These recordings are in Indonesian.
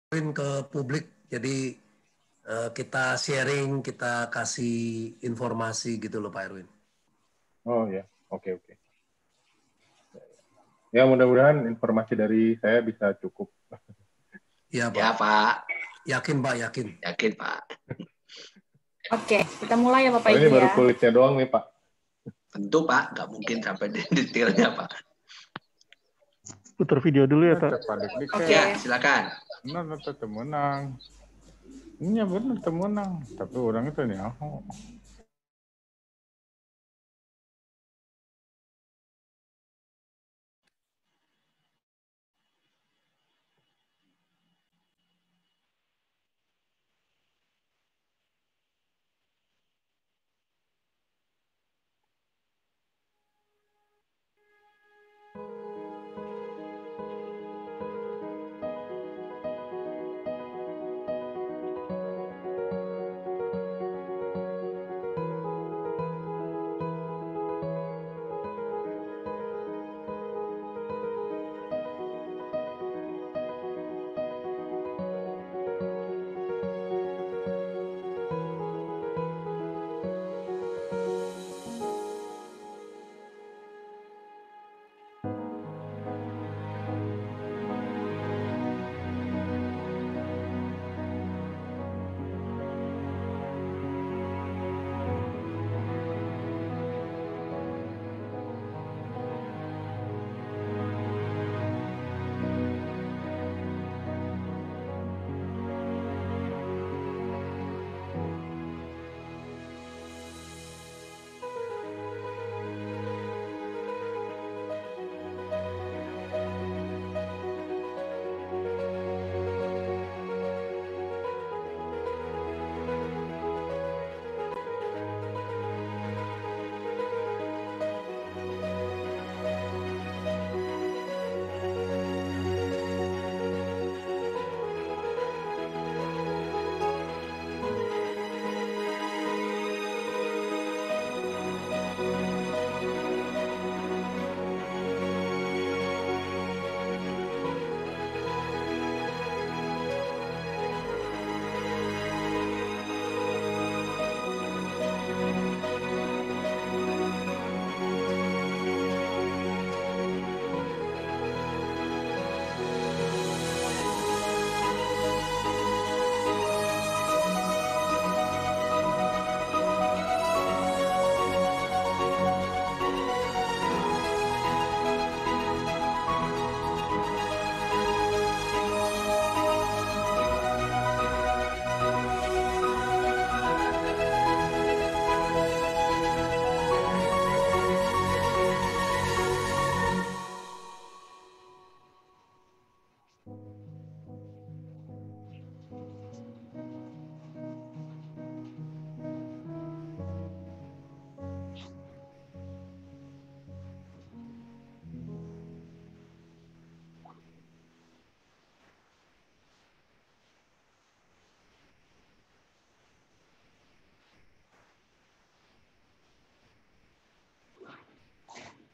ke publik. Jadi kita sharing, kita kasih informasi gitu loh Pak Erwin. Oh ya, oke oke. Ya mudah-mudahan informasi dari saya bisa cukup. Ya Pak. Ya Pak. Yakin Pak, yakin. Yakin Pak. Oke, kita mulai ya Bapak Oh, Ibu ini baru ya. kulitnya doang nih Pak. Tentu Pak, nggak mungkin sampai detailnya Pak. Putar video dulu ya, Pak. Oke. Ya, silakan. Benar temenang. Ini benar temenang. Tapi orang itu nih aku.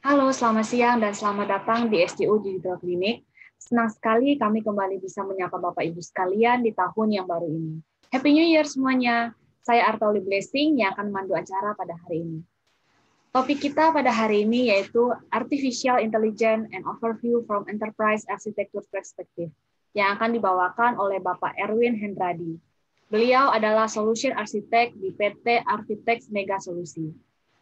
Halo, selamat siang dan selamat datang di SJU Digital Clinic. Senang sekali kami kembali bisa menyapa Bapak Ibu sekalian di tahun yang baru ini. Happy New Year semuanya. Saya Artoli Blessing yang akan memandu acara pada hari ini. Topik kita pada hari ini yaitu Artificial Intelligence and Overview from Enterprise Architecture Perspective yang akan dibawakan oleh Bapak Erwin Hendradi. Beliau adalah Solution Architect di PT Architects Mega Solusi.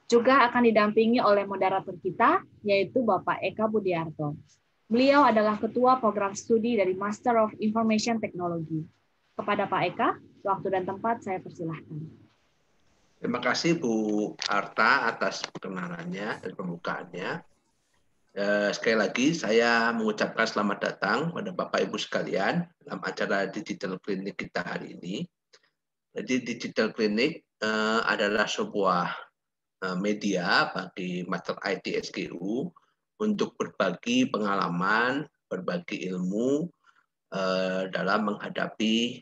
Juga akan didampingi oleh moderator kita, yaitu Bapak Eka Budiarto. Beliau adalah Ketua Program Studi dari Master of Information Technology. Kepada Pak Eka, waktu dan tempat saya persilahkan. Terima kasih Bu Arta atas perkenalannya dan pembukaannya. Sekali lagi saya mengucapkan selamat datang pada Bapak Ibu sekalian dalam acara Digital Clinic kita hari ini. Jadi Digital Clinic adalah sebuah media bagi Master IT SGU untuk berbagi pengalaman, berbagi ilmu dalam menghadapi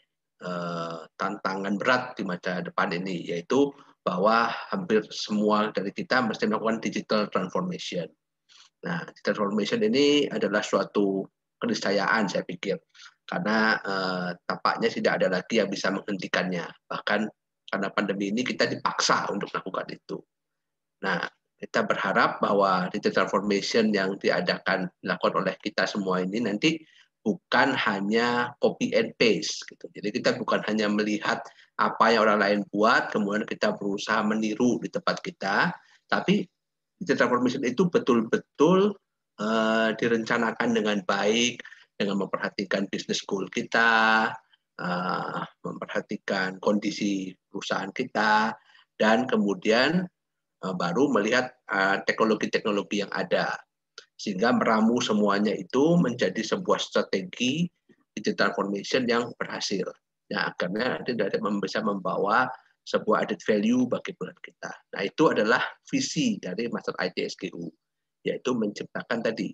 tantangan berat di masa depan ini, yaitu bahwa hampir semua dari kita mesti melakukan digital transformation. Nah, digital transformation ini adalah suatu keniscayaan saya pikir, karena tampaknya tidak ada lagi yang bisa menghentikannya. Bahkan karena pandemi ini kita dipaksa untuk melakukan itu. Nah, kita berharap bahwa digital transformation yang dilakukan oleh kita semua ini nanti bukan hanya copy and paste gitu. Jadi kita bukan hanya melihat apa yang orang lain buat, kemudian kita berusaha meniru di tempat kita, tapi digital transformation itu betul-betul direncanakan dengan baik, dengan memperhatikan business goal kita, memperhatikan kondisi perusahaan kita, dan kemudian baru melihat teknologi-teknologi yang ada, sehingga meramu semuanya itu menjadi sebuah strategi digital transformation yang berhasil. Ya, akhirnya nanti bisa membawa sebuah added value bagi perusahaan kita. Nah, itu adalah visi dari Master IT SGU, yaitu menciptakan tadi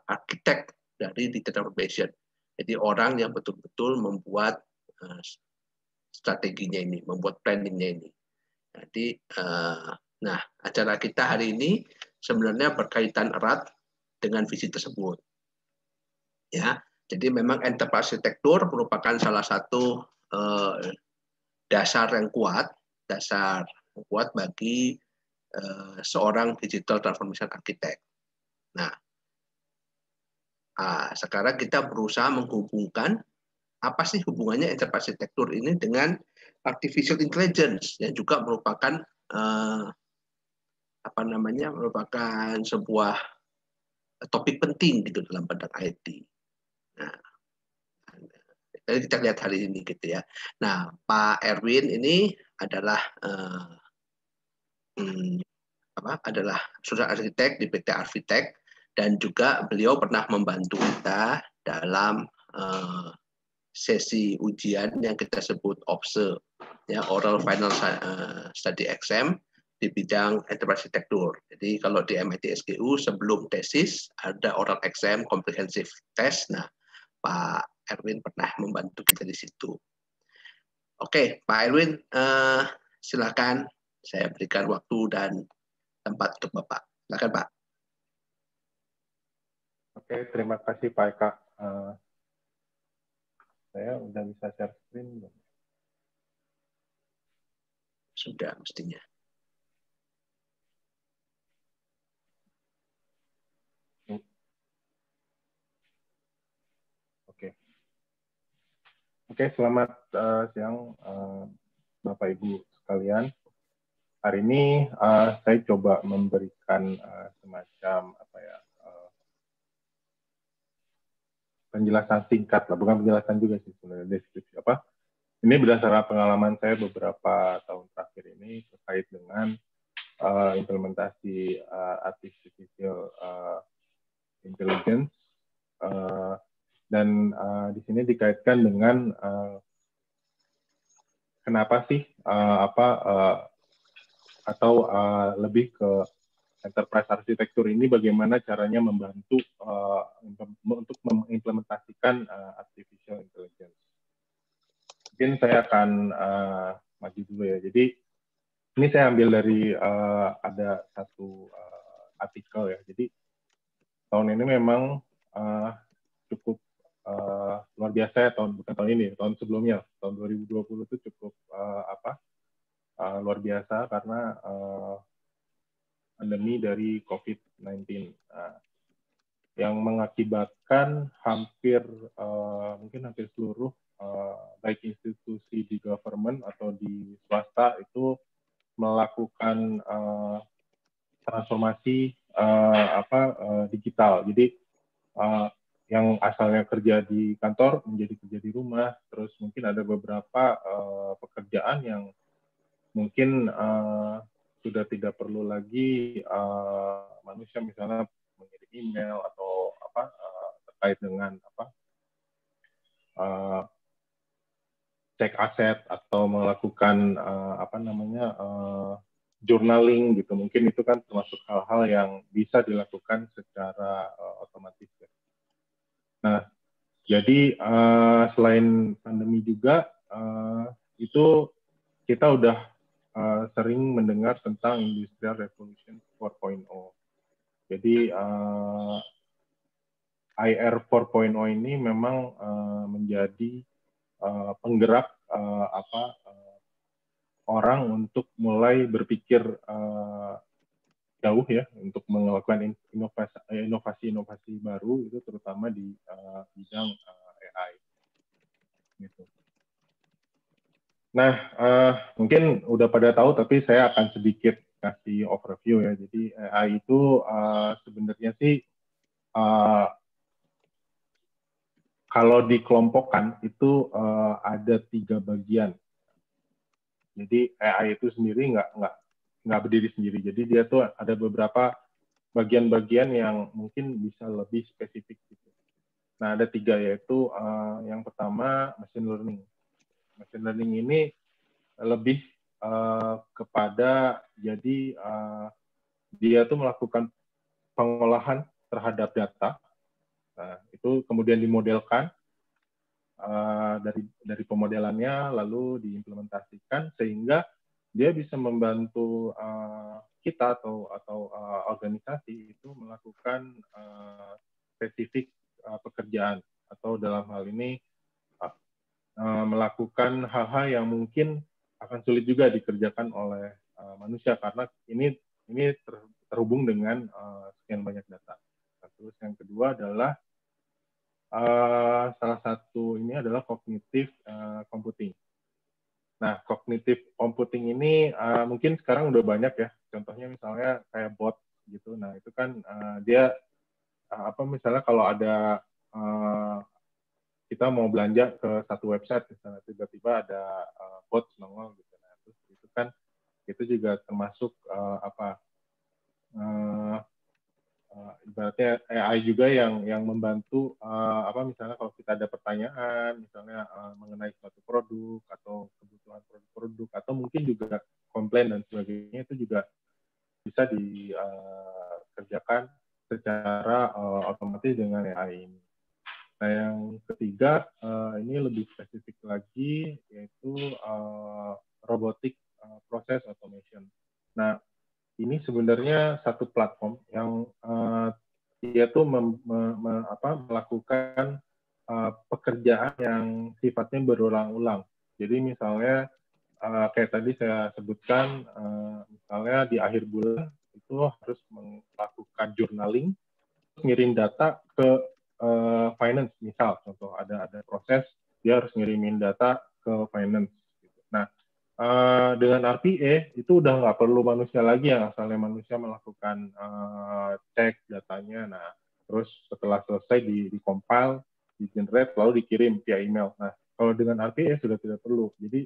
arsitek dari digital transformation. Jadi orang yang betul-betul membuat strateginya ini, membuat planningnya ini. Jadi, nah, acara kita hari ini sebenarnya berkaitan erat dengan visi tersebut. Ya, jadi memang enterprise architecture merupakan salah satu dasar yang kuat bagi seorang digital transformation architect. Nah, sekarang kita berusaha menghubungkan apa sih hubungannya enterprise architecture ini dengan artificial intelligence yang juga merupakan merupakan sebuah topik penting gitu dalam bidang IT. Nah, jadi kita lihat hari ini gitu ya. Nah, Pak Erwin ini adalah adalah solution arsitek di PT Arvitek, dan juga beliau pernah membantu kita dalam sesi ujian yang kita sebut OFSE, ya, Oral Final Study Exam di bidang enterprise architecture. Jadi kalau di MIT SGU sebelum tesis ada oral exam comprehensive test. Nah, Pak Erwin pernah membantu kita di situ. Oke, Pak Erwin, silakan saya berikan waktu dan tempat untuk Bapak. Silakan, Pak. Oke, terima kasih Pak Eka. Saya udah bisa share screen belum? Sudah mestinya. Oke, selamat siang Bapak Ibu sekalian. Hari ini saya coba memberikan semacam penjelasan singkat lah, bukan penjelasan juga sih sebenarnya, deskripsi apa. Ini berdasarkan pengalaman saya beberapa tahun terakhir ini terkait dengan implementasi artificial intelligence, dan di sini dikaitkan dengan kenapa sih lebih ke enterprise arsitektur ini, bagaimana caranya membantu untuk mengimplementasikan artificial intelligence. Mungkin saya akan maju dulu ya. Jadi ini saya ambil dari ada satu artikel ya. Jadi tahun ini memang cukup luar biasa ya, bukan tahun ini, tahun sebelumnya, tahun 2020 itu cukup luar biasa karena pandemi dari COVID-19 yang mengakibatkan mungkin hampir seluruh baik institusi di government atau di swasta itu melakukan transformasi digital. Jadi yang asalnya kerja di kantor menjadi kerja di rumah, terus mungkin ada beberapa pekerjaan yang mungkin sudah tidak perlu lagi manusia misalnya mengirim email atau terkait dengan cek aset atau melakukan journaling gitu. Mungkin itu kan termasuk hal-hal yang bisa dilakukan secara otomatis. Nah, jadi selain pandemi juga itu kita udah sering mendengar tentang Industrial Revolution 4.0. Jadi IR 4.0 ini memang menjadi penggerak orang untuk mulai berpikir jauh ya, untuk melakukan inovasi-inovasi baru itu terutama di bidang AI. Gitu. Nah, mungkin udah pada tahu, tapi saya akan sedikit kasih overview ya. Jadi AI itu sebenarnya sih kalau dikelompokkan itu ada 3 bagian. Jadi AI itu sendiri nggak berdiri sendiri. Jadi dia tuh ada beberapa bagian-bagian yang mungkin bisa lebih spesifik gitu. Nah, ada 3, yaitu yang pertama machine learning. Machine learning ini lebih kepada jadi dia tuh melakukan pengolahan terhadap data. Nah, itu kemudian dimodelkan dari pemodelannya lalu diimplementasikan sehingga dia bisa membantu kita atau organisasi itu melakukan spesifik pekerjaan atau dalam hal ini melakukan hal-hal yang mungkin akan sulit juga dikerjakan oleh manusia karena ini terhubung dengan sekian banyak data. Nah, terus yang kedua adalah salah satu ini adalah cognitive computing. Nah, cognitive computing ini mungkin sekarang udah banyak ya. Contohnya misalnya kayak bot gitu. Nah, itu kan dia misalnya kalau ada kita mau belanja ke satu website, misalnya tiba-tiba ada bot nongol gitu. Nah, terus itu kan itu juga termasuk ibaratnya AI juga yang membantu misalnya kalau kita ada pertanyaan misalnya mengenai suatu produk atau kebutuhan produk atau mungkin juga komplain dan sebagainya itu juga bisa dikerjakan secara otomatis dengan AI ini. Nah, yang ketiga ini lebih spesifik lagi yaitu robotic process automation. Nah, ini sebenarnya satu platform yang dia tuh melakukan pekerjaan yang sifatnya berulang-ulang. Jadi misalnya kayak tadi saya sebutkan, misalnya di akhir bulan itu harus melakukan journaling, ngirim data ke finance, misal contoh ada proses dia harus ngirimin data ke finance. Nah, dengan RPA itu udah nggak perlu manusia lagi yang asalnya manusia melakukan cek datanya. Nah, terus setelah selesai di-compile, di-generate, lalu dikirim via email. Nah, kalau dengan RPA sudah tidak perlu. Jadi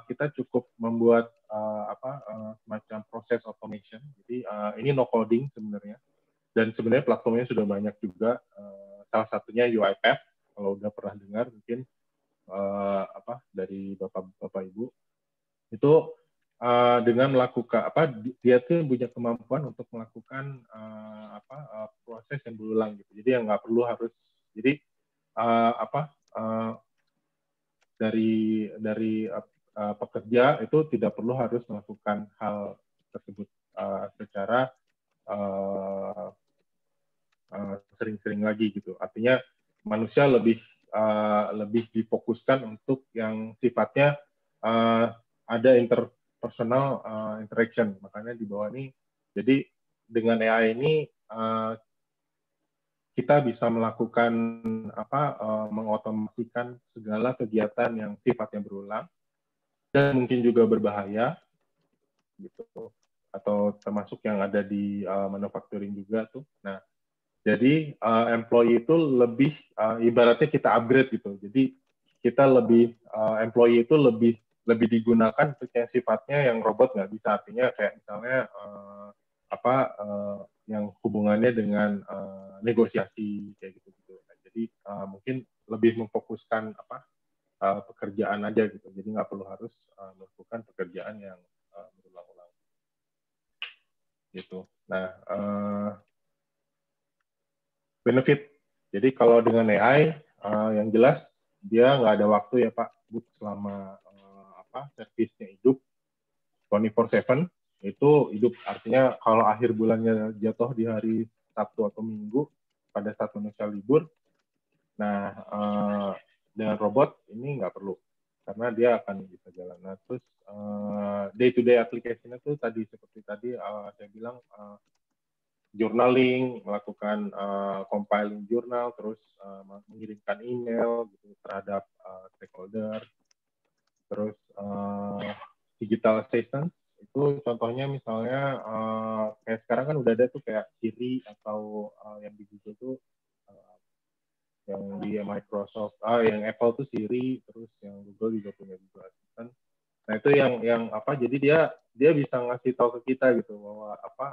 kita cukup membuat semacam proses automation. Jadi ini no coding sebenarnya. Dan sebenarnya platformnya sudah banyak juga. Salah satunya UiPath, kalau udah pernah dengar mungkin dari bapak ibu. Itu dengan melakukan dia tuh punya kemampuan untuk melakukan proses yang berulang gitu. Jadi yang nggak perlu harus dari pekerja itu tidak perlu harus melakukan hal tersebut secara sering-sering lagi gitu. Artinya manusia lebih difokuskan untuk yang sifatnya ada interpersonal interaction. Makanya di bawah ini, jadi dengan AI ini kita bisa melakukan mengotomasikan segala kegiatan yang sifatnya berulang dan mungkin juga berbahaya gitu, atau termasuk yang ada di manufacturing juga tuh. Nah, jadi employee itu lebih ibaratnya kita upgrade gitu. Jadi kita employee itu lebih digunakan untuk yang sifatnya yang robot nggak bisa. Artinya kayak misalnya yang hubungannya dengan negosiasi kayak gitu. Nah, jadi mungkin lebih memfokuskan pekerjaan aja gitu. Jadi nggak perlu harus melakukan pekerjaan yang berulang-ulang gitu. Nah, benefit. Jadi kalau dengan AI yang jelas dia nggak ada waktu ya Pak, selama servisnya hidup 24/7 itu hidup. Artinya kalau akhir bulannya jatuh di hari Sabtu atau Minggu, pada saat manusia libur. Nah, dengan robot ini nggak perlu, karena dia akan bisa jalan. Nah, terus day-to-day application-nya tuh tadi seperti tadi saya bilang, journaling, melakukan compiling jurnal, terus mengirimkan email gitu terhadap stakeholder, terus digital assistant itu contohnya misalnya kayak sekarang kan udah ada tuh kayak Siri atau yang di Google tuh yang di Microsoft, yang Apple tuh Siri, terus yang Google juga punya Google Assistant. Nah itu yang apa? Jadi dia bisa ngasih tahu ke kita gitu bahwa apa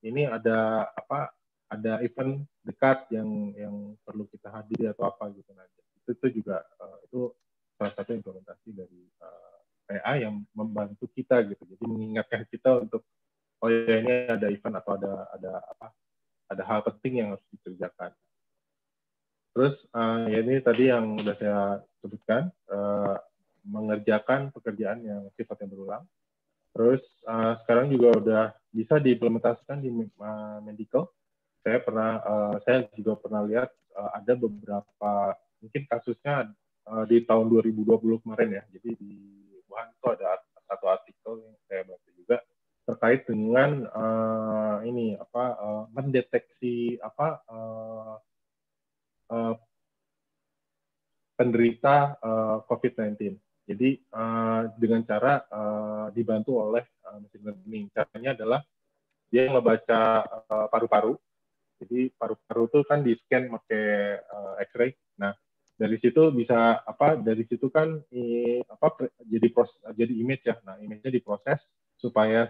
ini ada apa? Ada event dekat yang perlu kita hadiri atau apa gitu. Nah itu juga itu salah satu implementasi dari AI yang membantu kita gitu. Jadi mengingatkan kita untuk oh ya ini ada event atau ada apa? Ada hal penting yang harus dikerjakan. Terus ya ini tadi yang sudah saya sebutkan, mengerjakan pekerjaan yang sifatnya berulang. Terus sekarang juga udah bisa diimplementasikan di medical. Saya juga pernah lihat ada beberapa mungkin kasusnya di tahun 2020 kemarin ya. Jadi di Wuhan itu ada satu artikel yang saya baca juga terkait dengan ini apa mendeteksi apa penderita COVID-19. Jadi dengan cara dibantu oleh machine learning. Caranya adalah dia ngebaca paru-paru. Jadi paru-paru itu kan di-scan pakai X-ray. Nah, dari situ bisa apa? Dari situ kan jadi image ya. Nah, image-nya diproses supaya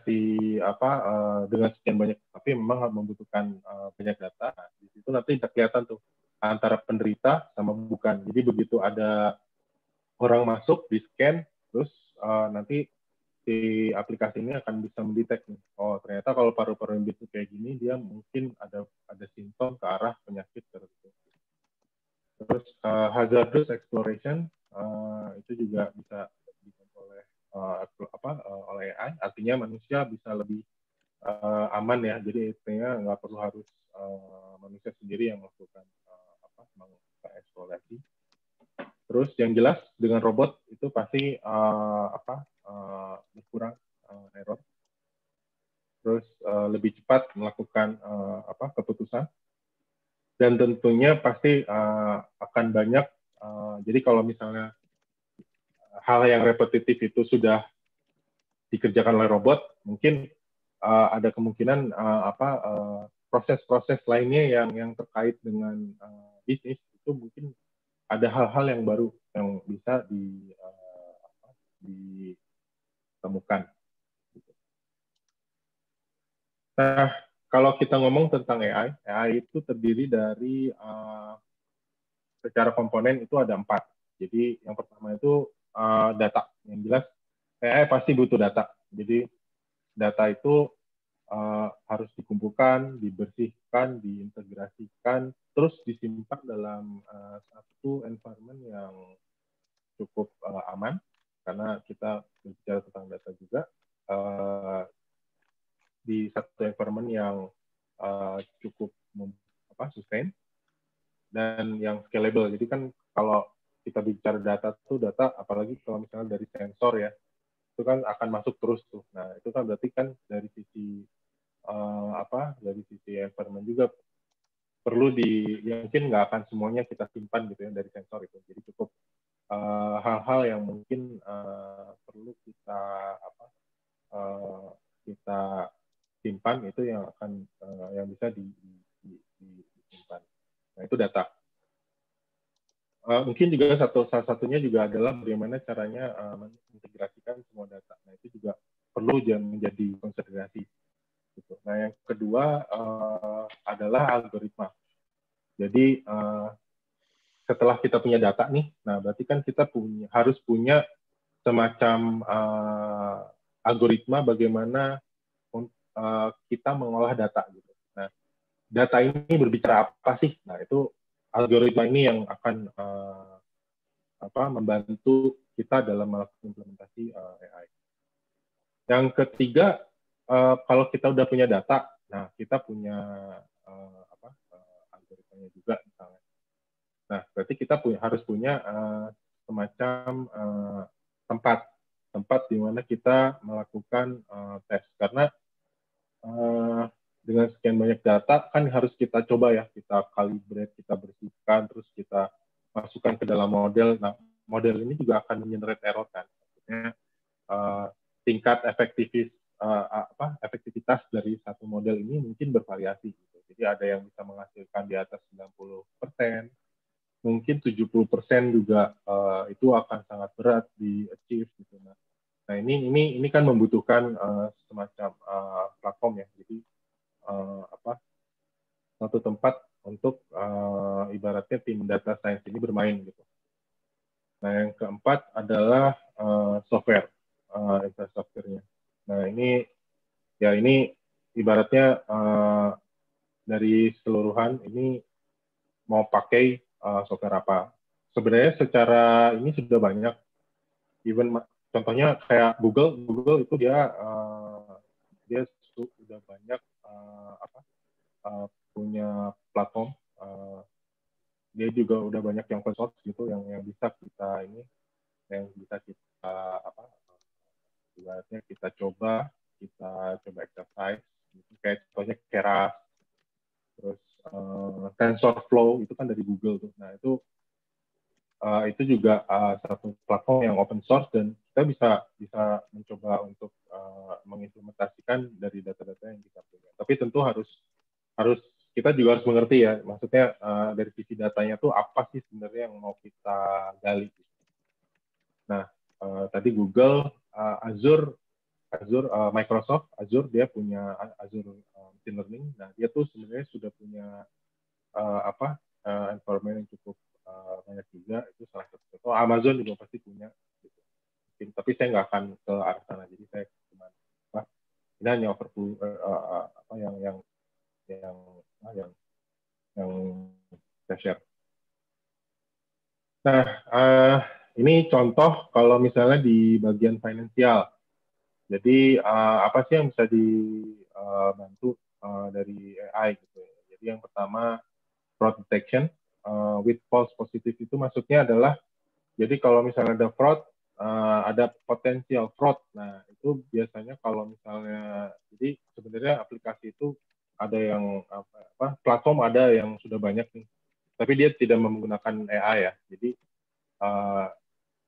dengan sekian banyak, tapi memang membutuhkan banyak data. Nah, di situ nanti kelihatan tuh antara penderita sama bukan. Jadi begitu ada orang masuk di scan, terus nanti si aplikasi ini akan bisa mendetek nih. Oh ternyata kalau paru-paru yang itu kayak gini, dia mungkin ada simptom ke arah penyakit tertentu. Terus hazardous exploration itu juga bisa dibantu oleh AI. Artinya manusia bisa lebih aman ya. Jadi artinya nggak perlu harus manusia sendiri yang melakukan mengeksplorasi. Terus yang jelas dengan robot itu pasti berkurang error. Terus lebih cepat melakukan keputusan. Dan tentunya pasti akan banyak. Jadi kalau misalnya hal yang repetitif itu sudah dikerjakan oleh robot, mungkin ada kemungkinan proses-proses lainnya yang terkait dengan bisnis itu mungkin ada hal-hal yang baru yang bisa ditemukan. Nah, kalau kita ngomong tentang AI itu terdiri dari secara komponen itu ada 4. Jadi yang pertama itu data. Yang jelas AI pasti butuh data. Jadi data itu harus dikumpulkan, dibersihkan, diintegrasikan, terus disimpan dalam satu environment yang cukup aman, karena kita berbicara tentang data juga, di satu environment yang cukup sustain, dan yang scalable. Jadi kan kalau kita bicara data itu data, apalagi kalau misalnya dari sensor ya, itu kan akan masuk terus tuh. Nah itu kan berarti kan dari sisi dari sisi environment juga perlu mungkin nggak akan semuanya kita simpan gitu ya dari sensor itu. Jadi cukup hal-hal yang mungkin perlu kita simpan itu yang akan yang bisa disimpan. Nah itu data. Mungkin juga salah satunya juga adalah bagaimana caranya mengintegrasikan semua data. Nah itu juga perlu menjadi konsiderasi. Gitu. Nah yang kedua adalah algoritma. Jadi setelah kita punya data nih, nah berarti kan kita harus punya semacam algoritma bagaimana kita mengolah data gitu. Nah data ini berbicara apa sih? Nah itu algoritma ini yang akan membantu kita dalam melakukan implementasi AI. Yang ketiga, kalau kita udah punya data, nah kita punya algoritmanya juga misalnya. Nah, berarti kita harus punya semacam tempat di mana kita melakukan tes, karena dengan sekian banyak data kan harus kita coba ya, kita calibrate, kita bersihkan, terus kita masukkan ke dalam model. Nah, model ini juga akan generate error kan. Maksudnya tingkat efektivitas dari satu model ini mungkin bervariasi gitu. Jadi ada yang bisa menghasilkan di atas 90%, mungkin 70% juga itu akan sangat berat di achieve gitu. Nah ini kan membutuhkan semacam platform ya. Jadi satu tempat untuk ibaratnya tim data science ini bermain gitu. Nah yang keempat adalah software, infrastrukturnya. Nah ini ibaratnya dari keseluruhan ini mau pakai software apa. Sebenarnya secara ini sudah banyak, even contohnya kayak Google itu dia sudah banyak punya platform, dia juga udah banyak yang open source gitu yang bisa kita ibaratnya kita coba exercise gitu. Kayak contohnya Keras, terus TensorFlow itu kan dari Google tuh. Nah itu juga satu platform yang open source dan kita bisa mencoba untuk mengimplementasikan dari data-data yang kita punya. Tapi tentu harus kita juga harus mengerti ya, maksudnya dari sisi datanya tuh apa sih sebenarnya yang mau kita gali. Nah tadi Google, Azure, Microsoft Azure dia punya Azure Machine Learning. Nah dia tuh sebenarnya sudah punya environment yang cukup banyak juga, itu salah satu contoh. Amazon juga pasti punya gitu. Tapi saya nggak akan ke arah sana, jadi saya cuma ini hanya overview yang saya share. Nah ini contoh kalau misalnya di bagian finansial. Jadi apa sih yang bisa dibantu dari AI gitu. Jadi yang pertama fraud detection with false positive itu maksudnya adalah jadi kalau misalnya ada fraud, ada potensial fraud. Nah itu biasanya kalau misalnya jadi sebenarnya aplikasi itu ada yang platform ada yang sudah banyak nih, tapi dia tidak menggunakan AI ya. Jadi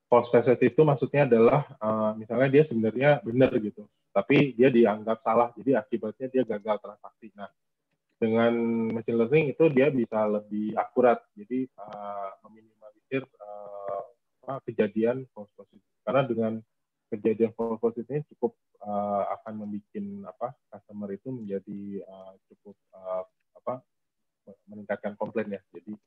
false positive itu maksudnya adalah misalnya dia sebenarnya benar gitu, tapi dia dianggap salah, jadi akibatnya dia gagal transaksi. Nah dengan machine learning itu dia bisa lebih akurat, jadi meminimalisir kejadian false positive. Karena dengan kejadian false positive ini cukup akan membuat customer itu menjadi cukup meningkatkan komplain ya. Jadi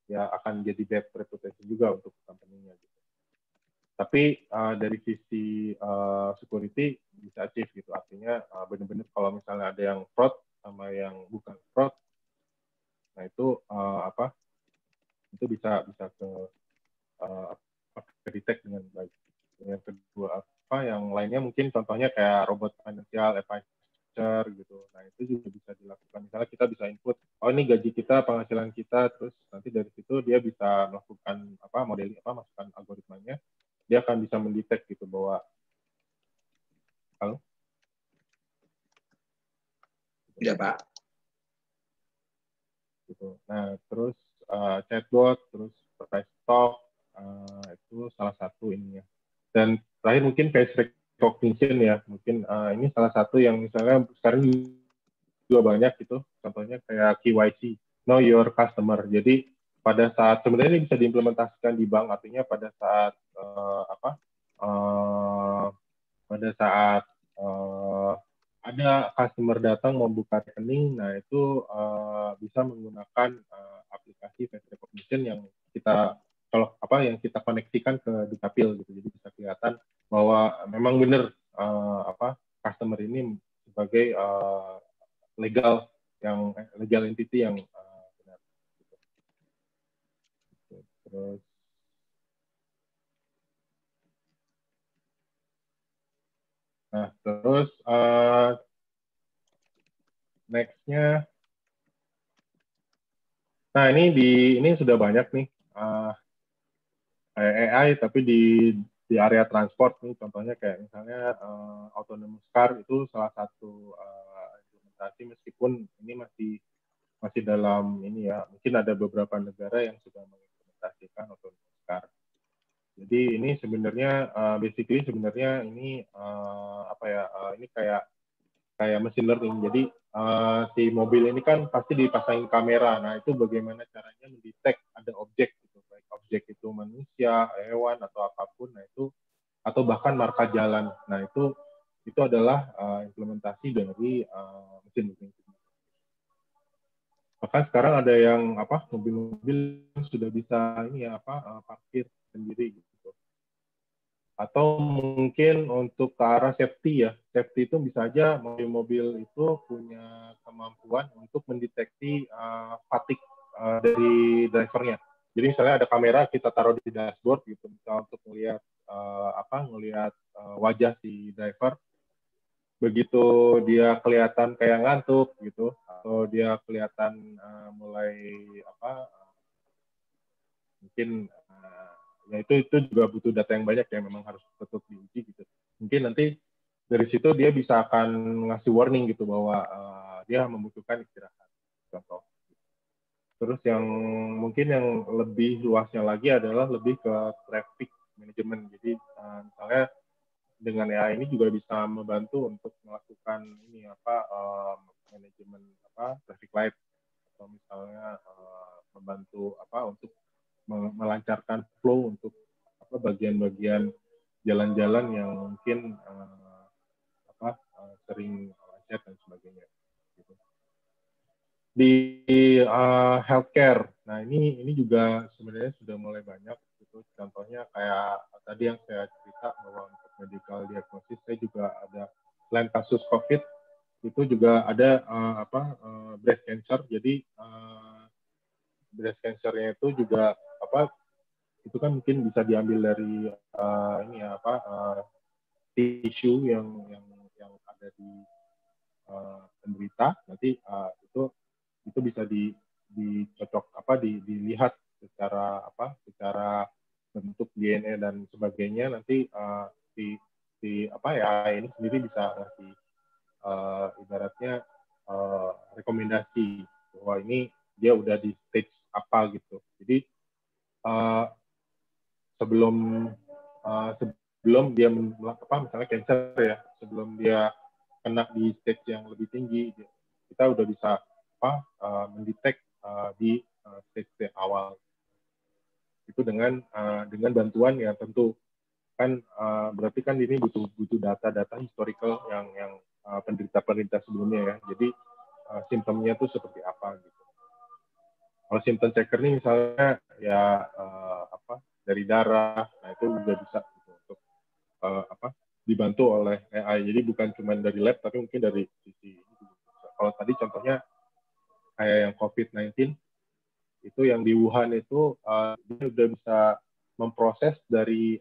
ya akan jadi bad reputation juga untuk company-nya gitu. Tapi dari sisi security bisa achieve gitu, artinya benar-benar kalau misalnya ada yang fraud sama yang bukan fraud, nah itu itu bisa ke detect dengan baik. Yang kedua yang lainnya mungkin contohnya kayak robot financial advisor gitu. Nah itu juga bisa dilakukan. Misalnya kita bisa input, oh ini gaji kita, penghasilan kita, terus nanti dari situ dia bisa melakukan modeling masukkan algoritmanya, dia akan bisa mendetek gitu bahwa halo. Ya Pak. Gitu. Nah terus chatbot, terus price talk itu salah satu ininya. Dan terakhir mungkin face recognition ya, mungkin ini salah satu yang misalnya sekarang juga banyak gitu, contohnya kayak KYC, know your customer. Jadi pada saat sebenarnya ini bisa diimplementasikan di bank, artinya pada saat ada customer datang membuka rekening, nah itu bisa menggunakan aplikasi face recognition yang kita yang kita koneksikan ke Dukcapil gitu, jadi bisa kelihatan bahwa memang benar customer ini sebagai legal entity yang benar. Gitu. Terus next-nya Nah, ini sudah banyak nih AI, tapi di area transport nih, contohnya kayak misalnya autonomous car itu salah satu implementasi, meskipun ini masih dalam ini ya, mungkin ada beberapa negara yang sudah mengimplementasikan autonomous car. Jadi ini sebenarnya basically sebenarnya ini ini kayak machine learning. Jadi si mobil ini kan pasti dipasangin kamera. Nah, itu bagaimana caranya mendetek ada objek gitu, baik objek itu manusia, hewan atau apapun. Nah, itu atau bahkan marka jalan. Nah, itu adalah implementasi dari machine learning. Bahkan sekarang ada yang mobil-mobil sudah bisa ini ya parkir sendiri gitu. Atau mungkin untuk ke arah safety ya. Safety itu bisa aja mobil-mobil itu punya kemampuan untuk mendeteksi fatigue dari drivernya. Jadi misalnya ada kamera kita taruh di dashboard gitu, misalnya untuk melihat wajah si driver. Begitu dia kelihatan kayak ngantuk gitu, atau dia kelihatan mulai mungkin ya itu juga butuh data yang banyak ya, memang harus tetap diuji gitu. Mungkin nanti dari situ dia bisa akan ngasih warning gitu bahwa dia membutuhkan istirahat, contoh. Terus yang mungkin yang lebih luasnya lagi adalah lebih ke traffic management. Jadi misalnya dengan AI ini juga bisa membantu untuk melakukan ini manajemen traffic light, atau misalnya membantu untuk melancarkan flow untuk bagian-bagian jalan-jalan yang mungkin sering macet dan sebagainya. Gitu. Di healthcare, nah ini juga sebenarnya sudah mulai banyak. Gitu. Contohnya kayak tadi yang saya cerita bahwa untuk medical diagnosis, saya juga ada selain kasus COVID itu juga ada breast cancer. Jadi breast cancer-nya itu juga itu kan mungkin bisa diambil dari tisu yang ada di penderita. Nanti itu bisa dicocok dilihat secara bentuk DNA dan sebagainya. Nanti ini sendiri bisa ngasih ibaratnya rekomendasi bahwa ini dia udah di stage apa gitu. Jadi sebelum dia misalnya cancer ya, sebelum dia kena di stage yang lebih tinggi, kita udah bisa mendetek di stage awal. Itu dengan bantuan ya, tentu kan berarti kan ini butuh data historical yang penderita sebelumnya ya. Jadi simptomnya itu seperti apa gitu. Kalau symptom checker ini misalnya ya dari darah, nah itu juga bisa gitu, untuk dibantu oleh AI. Jadi bukan cuma dari lab, tapi mungkin dari sisi ini juga bisa. Kalau tadi contohnya kayak yang COVID-19 itu yang di Wuhan itu dia udah bisa memproses dari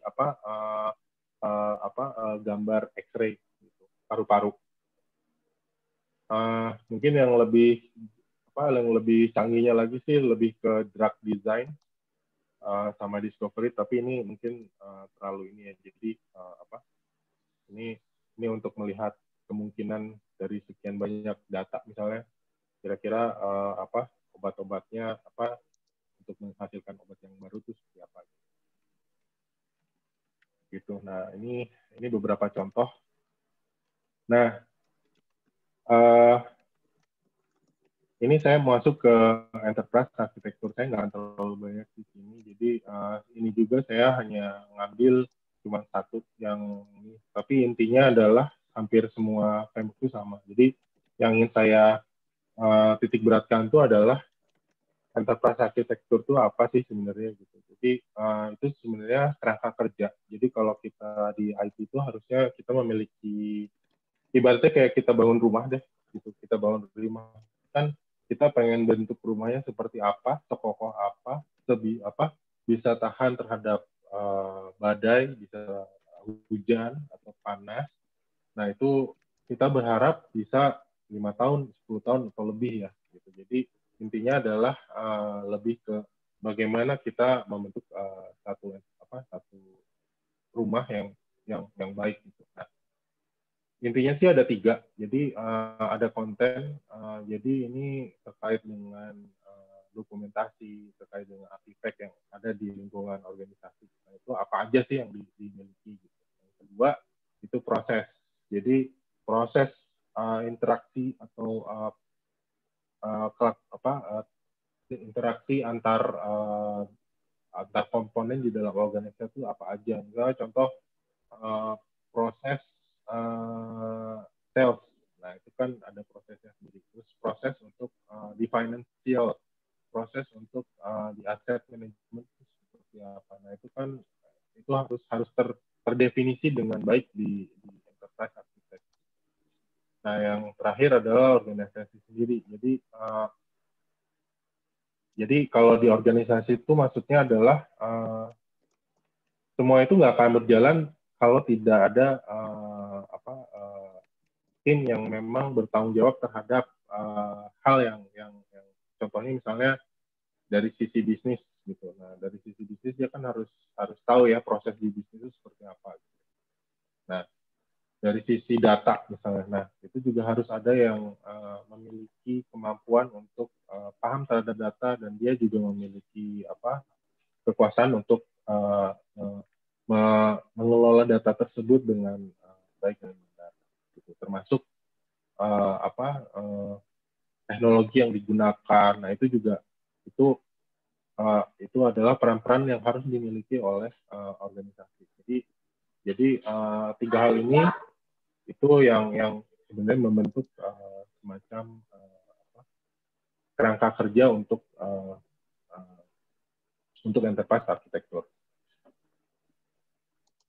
gambar X-ray gitu, paru-paru. Mungkin yang lebih canggihnya lagi sih lebih ke drug design sama discovery, tapi ini mungkin terlalu ini ya. Jadi ini untuk melihat kemungkinan dari sekian banyak data, misalnya kira-kira obat-obatnya untuk menghasilkan obat yang baru itu seperti apa gitu. Nah, ini beberapa contoh. Nah, ini saya masuk ke enterprise arsitektur, saya nggak terlalu banyak di sini. Jadi ini juga saya hanya ngambil cuma satu yang ini. Tapi intinya adalah hampir semua framework itu sama. Jadi yang ingin saya titik beratkan itu adalah enterprise arsitektur itu apa sih sebenarnya gitu. Jadi itu sebenarnya kerangka kerja. Jadi kalau kita di IT itu harusnya kita memiliki, ibaratnya kayak kita bangun rumah deh gitu. Kita bangun rumah kan, kita pengen bentuk rumahnya seperti apa, sekokoh apa, bisa tahan terhadap badai, bisa hujan atau panas. Nah, itu kita berharap bisa 5 tahun, 10 tahun atau lebih ya gitu. Jadi intinya adalah lebih ke bagaimana kita membentuk satu rumah yang baik gitu. Nah, intinya sih ada 3. Jadi ada konten, jadi ini terkait dengan dokumentasi, terkait dengan artefak yang ada di lingkungan organisasi. Nah, itu apa aja sih yang dimiliki gitu. Yang kedua itu proses. Jadi proses interaksi atau interaksi antar komponen di dalam organisasi itu apa aja. Misalnya contoh proses sales. Nah, itu kan ada prosesnya sendiri. Terus proses untuk di financial, proses untuk di asset management itu seperti apa. Nah, itu kan itu harus terdefinisi dengan baik di enterprise architect. Nah, yang terakhir adalah organisasi sendiri. Jadi kalau di organisasi itu maksudnya adalah semua itu nggak akan berjalan kalau tidak ada tim yang memang bertanggung jawab terhadap hal yang contohnya misalnya dari sisi bisnis gitu. Nah, dari sisi bisnis dia kan harus tahu ya proses di bisnis itu seperti apa. Gitu. Nah, dari sisi data misalnya, nah itu juga harus ada yang memiliki kemampuan untuk paham terhadap data dan dia juga memiliki kekuasaan untuk mengelola data tersebut dengan baik dan benar. Gitu. Termasuk teknologi yang digunakan. Nah itu juga itu adalah peran-peran yang harus dimiliki oleh organisasi. Jadi 3 hal ini itu yang sebenarnya membentuk semacam kerangka kerja untuk enterprise architecture.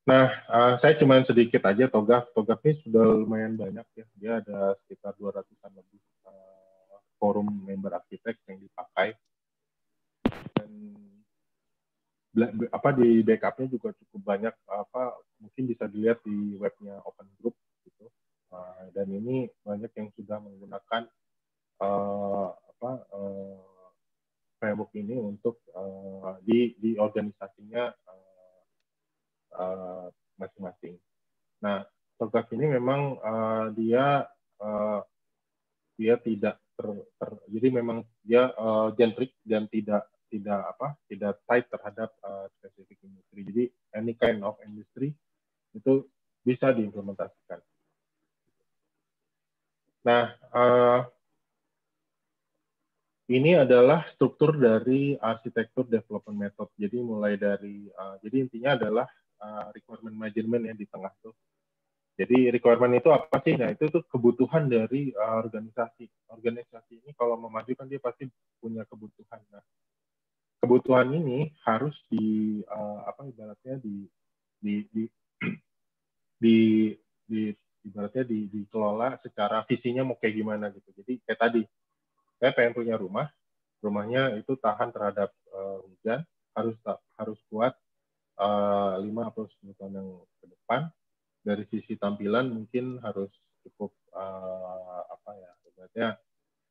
Nah, saya cuma sedikit aja TOGAF. TOGAF ini sudah lumayan banyak ya. Dia ada sekitar 200-an lebih forum member arsitek yang dipakai. Dan di backupnya juga cukup banyak. Mungkin bisa dilihat di webnya Open Group gitu. Dan ini banyak yang sudah menggunakan framework ini untuk di organisasinya masing-masing. Nah, TOGAF ini memang dia tidak jadi memang dia generic dan tidak tight terhadap spesifik industri. Jadi any kind of industry itu bisa diimplementasikan. Nah, ini adalah struktur dari arsitektur development method. Jadi mulai dari jadi intinya adalah requirement management yang di tengah tuh. Jadi requirement itu apa sih? Nah, itu tuh kebutuhan dari organisasi. Organisasi ini kalau mau maju kan dia pasti punya kebutuhan. Nah, kebutuhan ini harus ibaratnya ibaratnya dikelola secara visinya mau kayak gimana gitu. Jadi kayak tadi, saya pengen punya rumahnya itu tahan terhadap hujan, harus kuat 5 atau 10 tahun yang ke depan. Dari sisi tampilan mungkin harus cukup ibaratnya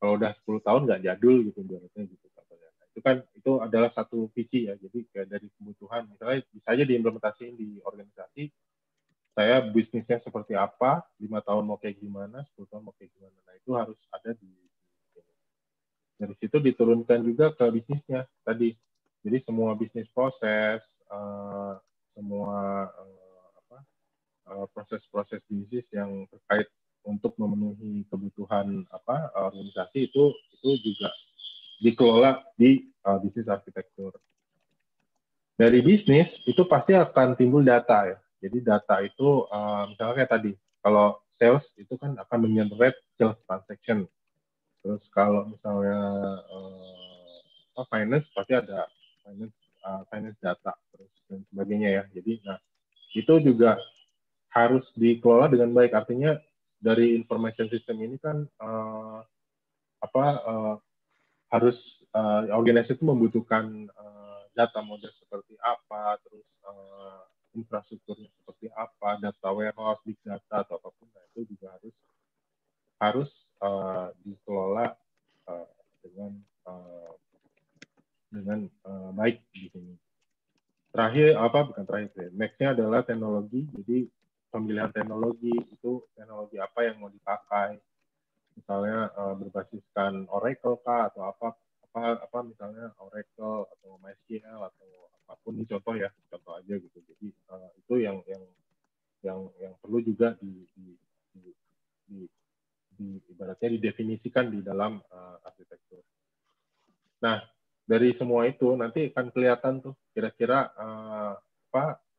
kalau udah 10 tahun nggak jadul gitu ibaratnya gitu. Nah, itu adalah satu visi ya. Jadi kayak dari kebutuhan misalnya bisa aja diimplementasiin di organisasi. Saya bisnisnya seperti apa, 5 tahun mau kayak gimana, 10 tahun mau kayak gimana. Nah, itu harus ada dari situ diturunkan juga ke bisnisnya tadi. Jadi semua bisnis proses, semua proses-proses bisnis yang terkait untuk memenuhi kebutuhan organisasi itu juga dikelola di bisnis arsitektur. Dari bisnis itu pasti akan timbul data ya. Jadi data itu misalnya kayak tadi, kalau sales itu kan akan menyerap sales transaction. Terus kalau misalnya finance pasti ada finance data terus dan sebagainya ya. Jadi itu juga harus dikelola dengan baik. Artinya dari information system ini kan harus organisasi itu membutuhkan data model seperti apa, terus infrastrukturnya seperti apa, data warehouse, big data atau apapun. Nah, itu juga harus dikelola dengan baik di sini. Terakhir bukan terakhir, next-nya adalah teknologi. Jadi pemilihan teknologi itu teknologi apa yang mau dipakai. Misalnya berbasiskan Oracle kah atau apa misalnya Oracle atau MySQL atau apapun, ini contoh aja gitu. Jadi itu yang perlu juga ibaratnya didefinisikan di dalam arsitektur. Nah, dari semua itu nanti akan kelihatan tuh kira-kira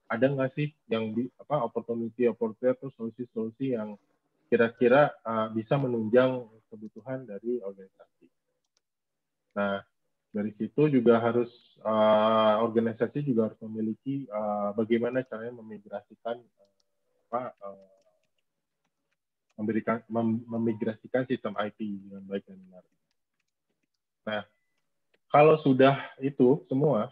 ada nggak sih yang opportunity atau solusi-solusi yang kira-kira bisa menunjang kebutuhan dari organisasi. Nah, dari situ juga harus organisasi juga harus memiliki bagaimana caranya memigrasikan memigrasikan sistem IT dengan baik dan benar. Nah, kalau sudah itu semua,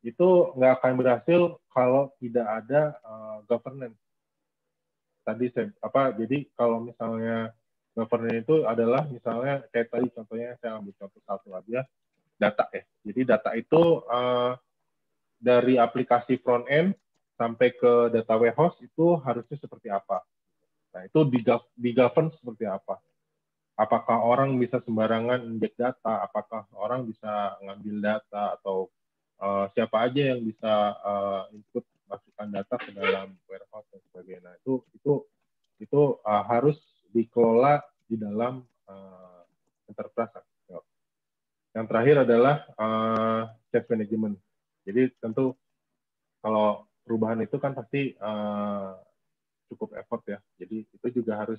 itu nggak akan berhasil kalau tidak ada governance. Tadi jadi kalau misalnya governance itu adalah misalnya kayak tadi contohnya saya ambil contoh satu aja, data ya. Jadi data itu dari aplikasi front end sampai ke data warehouse itu harusnya seperti apa. Nah, itu di-govern seperti apa. Apakah orang bisa sembarangan injek data, apakah orang bisa ngambil data, atau siapa aja yang bisa input masukkan data ke dalam warehouse dan sebagainya. Nah, itu harus dikelola di dalam enterprise. Yang terakhir adalah change management. Jadi tentu kalau perubahan itu kan pasti cukup effort ya. Jadi itu juga harus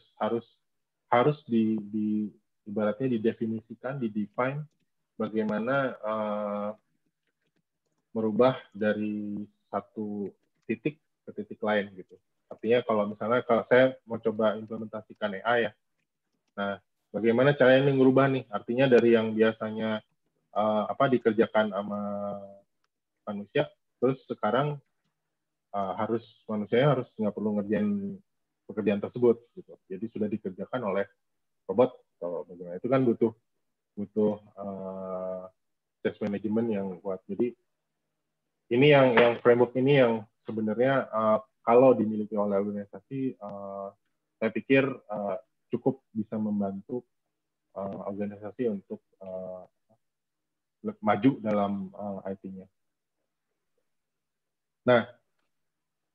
ibaratnya didefinisikan, didefine bagaimana merubah dari satu titik ke titik lain gitu. Artinya kalau saya mau coba implementasikan AI ya. Nah, bagaimana caranya ini merubah nih? Artinya dari yang biasanya dikerjakan sama manusia, terus sekarang manusianya harus nggak perlu ngerjain pekerjaan tersebut gitu. Jadi sudah dikerjakan oleh robot atau bagaimana. Itu kan butuh change management yang kuat. Jadi ini yang framework ini yang sebenarnya kalau dimiliki oleh organisasi, saya pikir cukup bisa membantu organisasi untuk maju dalam IT-nya. Nah,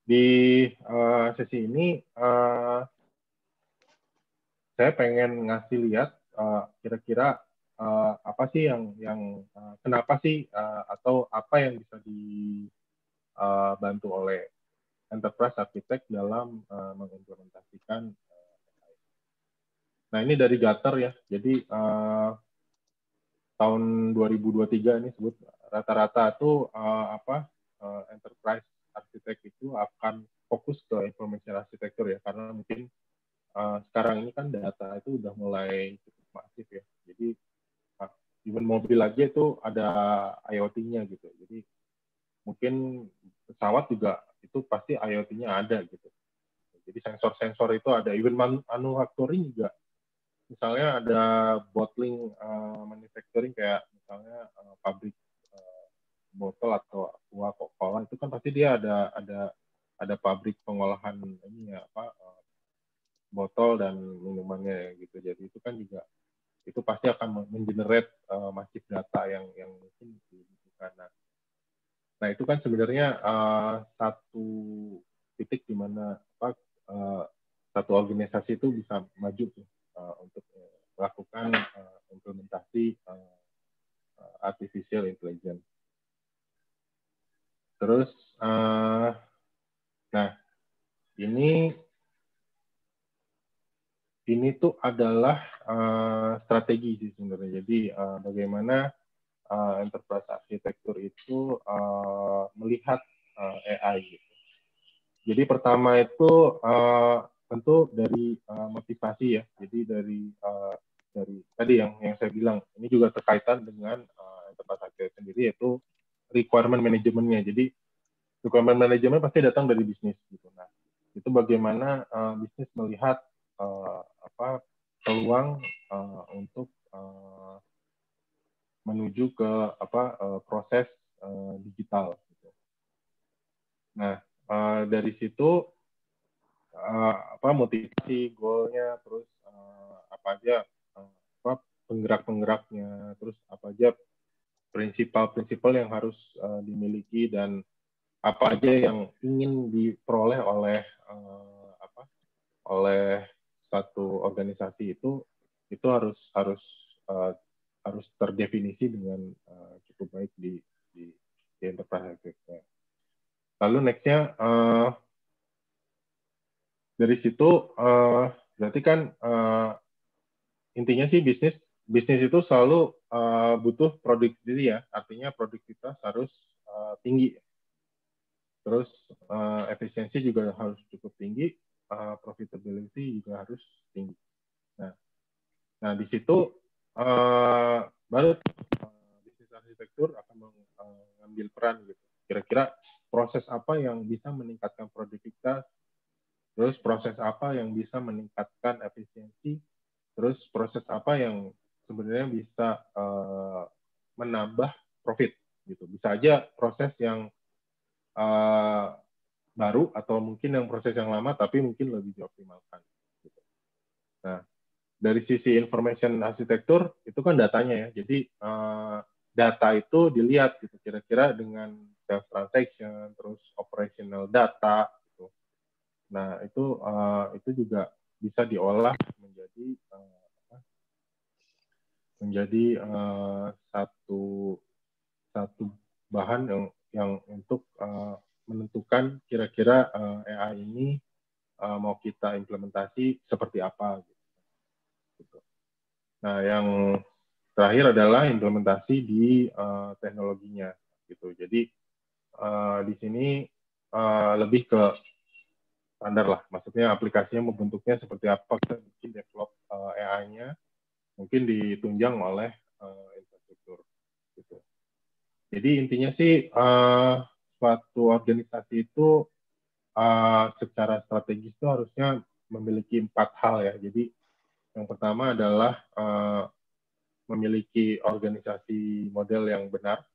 di sesi ini saya pengen ngasih lihat kira-kira apa sih yang kenapa sih atau apa yang bisa dibantu oleh enterprise architect dalam mengimplementasikan AI. Nah, ini dari Gartner ya. Jadi tahun 2023 ini sebut rata-rata tuh enterprise architect itu akan fokus ke information architecture ya, karena mungkin sekarang ini kan data itu udah mulai cukup masif ya. Jadi even mobil aja itu ada IoT-nya gitu. Jadi mungkin pesawat juga itu pasti IoT-nya ada gitu. Jadi sensor-sensor itu ada. Even manufacturing juga. Misalnya ada bottling manufacturing kayak misalnya pabrik botol atau Coca-Cola, itu kan pasti dia ada pabrik pengolahan ini ya botol dan minumannya gitu. Jadi itu kan juga itu pasti akan mengenerate masif data yang mungkin dibutuhkan. Nah itu kan sebenarnya satu titik di mana satu organisasi itu bisa maju untuk melakukan implementasi artificial intelligence. Terus, nah ini tuh adalah strategi sih sebenarnya. Jadi bagaimana enterprise arsitektur itu melihat AI gitu. Jadi pertama itu tentu dari motivasi ya. Jadi dari tadi yang saya bilang, ini juga terkaitan dengan enterprise arsitektur sendiri, yaitu requirement manajemennya. Jadi requirement manajemen pasti datang dari bisnis gitu. Nah, itu bagaimana bisnis melihat peluang untuk menuju ke proses digital. Nah, dari situ motivasi, goalnya, terus apa aja penggerak-penggeraknya, terus apa aja prinsipal-prinsipal yang harus dimiliki, dan apa aja yang ingin diperoleh oleh oleh satu organisasi itu harus terdefinisi dengan cukup baik di enterprise architecture. Lalu nextnya dari situ berarti kan intinya sih bisnis itu selalu butuh produktivitas ya, artinya produktivitas harus tinggi, terus efisiensi juga harus cukup tinggi, profitability juga harus tinggi. Nah di situ baru bisnis arsitektur akan mengambil peran gitu. Kira-kira proses apa yang bisa meningkatkan produktivitas, terus proses apa yang bisa meningkatkan efisiensi, terus proses apa yang sebenarnya bisa menambah profit gitu. Bisa aja proses yang baru atau mungkin yang proses yang lama tapi mungkin lebih dioptimalkan gitu. Nah, dari sisi information arsitektur itu kan datanya ya. Jadi data itu dilihat gitu, kira-kira dengan sales transaction, terus operational data gitu. Nah, itu juga bisa diolah menjadi satu bahan yang untuk menentukan kira-kira AI ini mau kita implementasi seperti apa gitu. Nah, yang terakhir adalah implementasi di teknologinya gitu. Jadi di sini lebih ke standar lah, maksudnya aplikasinya membentuknya seperti apa, kita bikin develop AI-nya mungkin ditunjang oleh infrastruktur gitu. Jadi intinya sih suatu organisasi itu secara strategis itu harusnya memiliki 4 hal ya. Jadi yang pertama adalah memiliki organisasi model yang benar,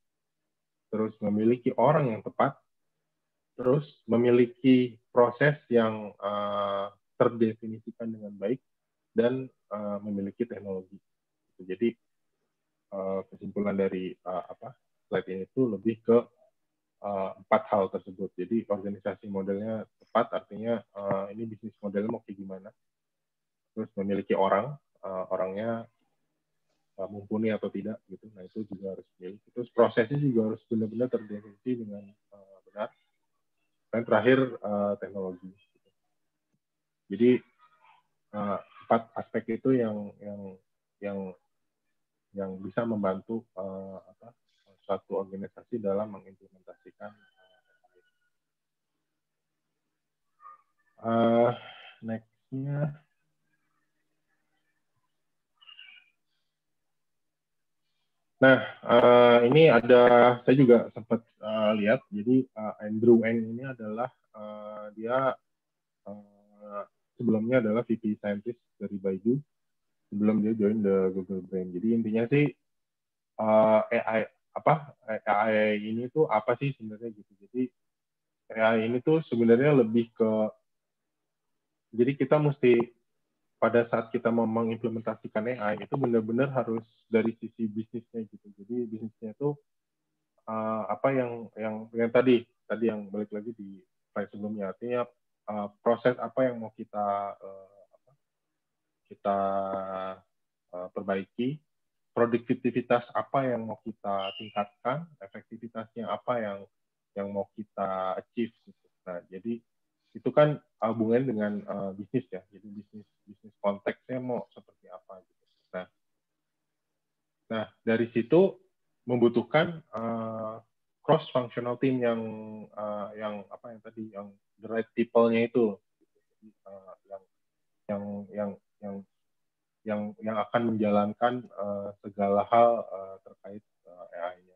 terus memiliki orang yang tepat, terus memiliki proses yang terdefinisikan dengan baik, dan memiliki teknologi. Jadi kesimpulan dari slide ini itu lebih ke 4 hal tersebut. Jadi organisasi modelnya tepat, artinya ini bisnis modelnya mau kayak gimana. Terus memiliki orangnya mumpuni atau tidak gitu. Nah itu juga harus dimiliki. Terus prosesnya juga harus benar-benar terdefinisi dengan benar. Dan terakhir teknologi. Jadi 4 aspek itu yang bisa membantu suatu organisasi dalam mengimplementasikan next-nya. Nah, ini saya juga sempat lihat. Jadi Andrew Ng ini adalah dia sebelumnya adalah VP Scientist dari Baidu sebelum dia join the Google Brain. Jadi intinya sih AI ini tuh apa sih sebenarnya gitu. Jadi AI ini tuh sebenarnya lebih ke, jadi kita mesti pada saat kita mau mengimplementasikan AI itu benar-benar harus dari sisi bisnisnya gitu. Jadi bisnisnya itu apa yang tadi yang balik lagi di slide sebelumnya, artinya proses apa yang mau kita perbaiki, produktivitas apa yang mau kita tingkatkan, efektivitasnya apa yang mau kita achieve gitu. Nah, jadi itu kan hubungannya dengan bisnis ya. Jadi bisnis konteksnya mau seperti apa gitu. Nah dari situ membutuhkan cross functional team yang the right people-nya itu, yang akan menjalankan segala hal terkait AI-nya.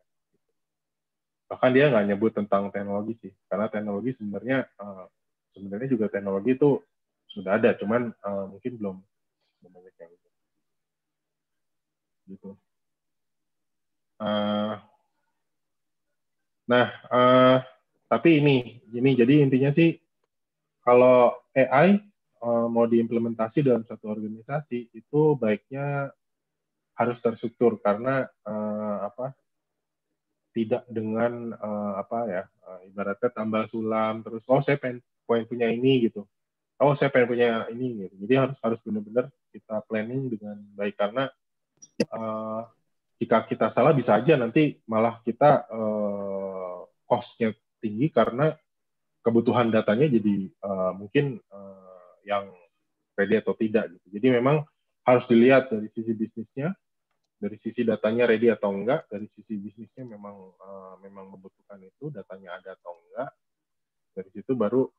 Bahkan dia nggak nyebut tentang teknologi sih, karena teknologi sebenarnya juga teknologi itu sudah ada, cuman mungkin belum banyak yang gitu. Nah, tapi ini jadi intinya sih kalau AI mau diimplementasi dalam satu organisasi itu baiknya harus terstruktur karena tidak dengan ibaratnya tambal sulam terus saya pengen punya ini gitu. Saya pengen punya ini gitu. Jadi harus benar-benar kita planning dengan baik karena jika kita salah bisa aja nanti malah kita cost-nya tinggi karena kebutuhan datanya jadi mungkin yang ready atau tidak gitu. Jadi memang harus dilihat dari sisi bisnisnya, dari sisi datanya ready atau enggak, dari sisi bisnisnya memang membutuhkan itu, datanya ada atau enggak. Dari situ baru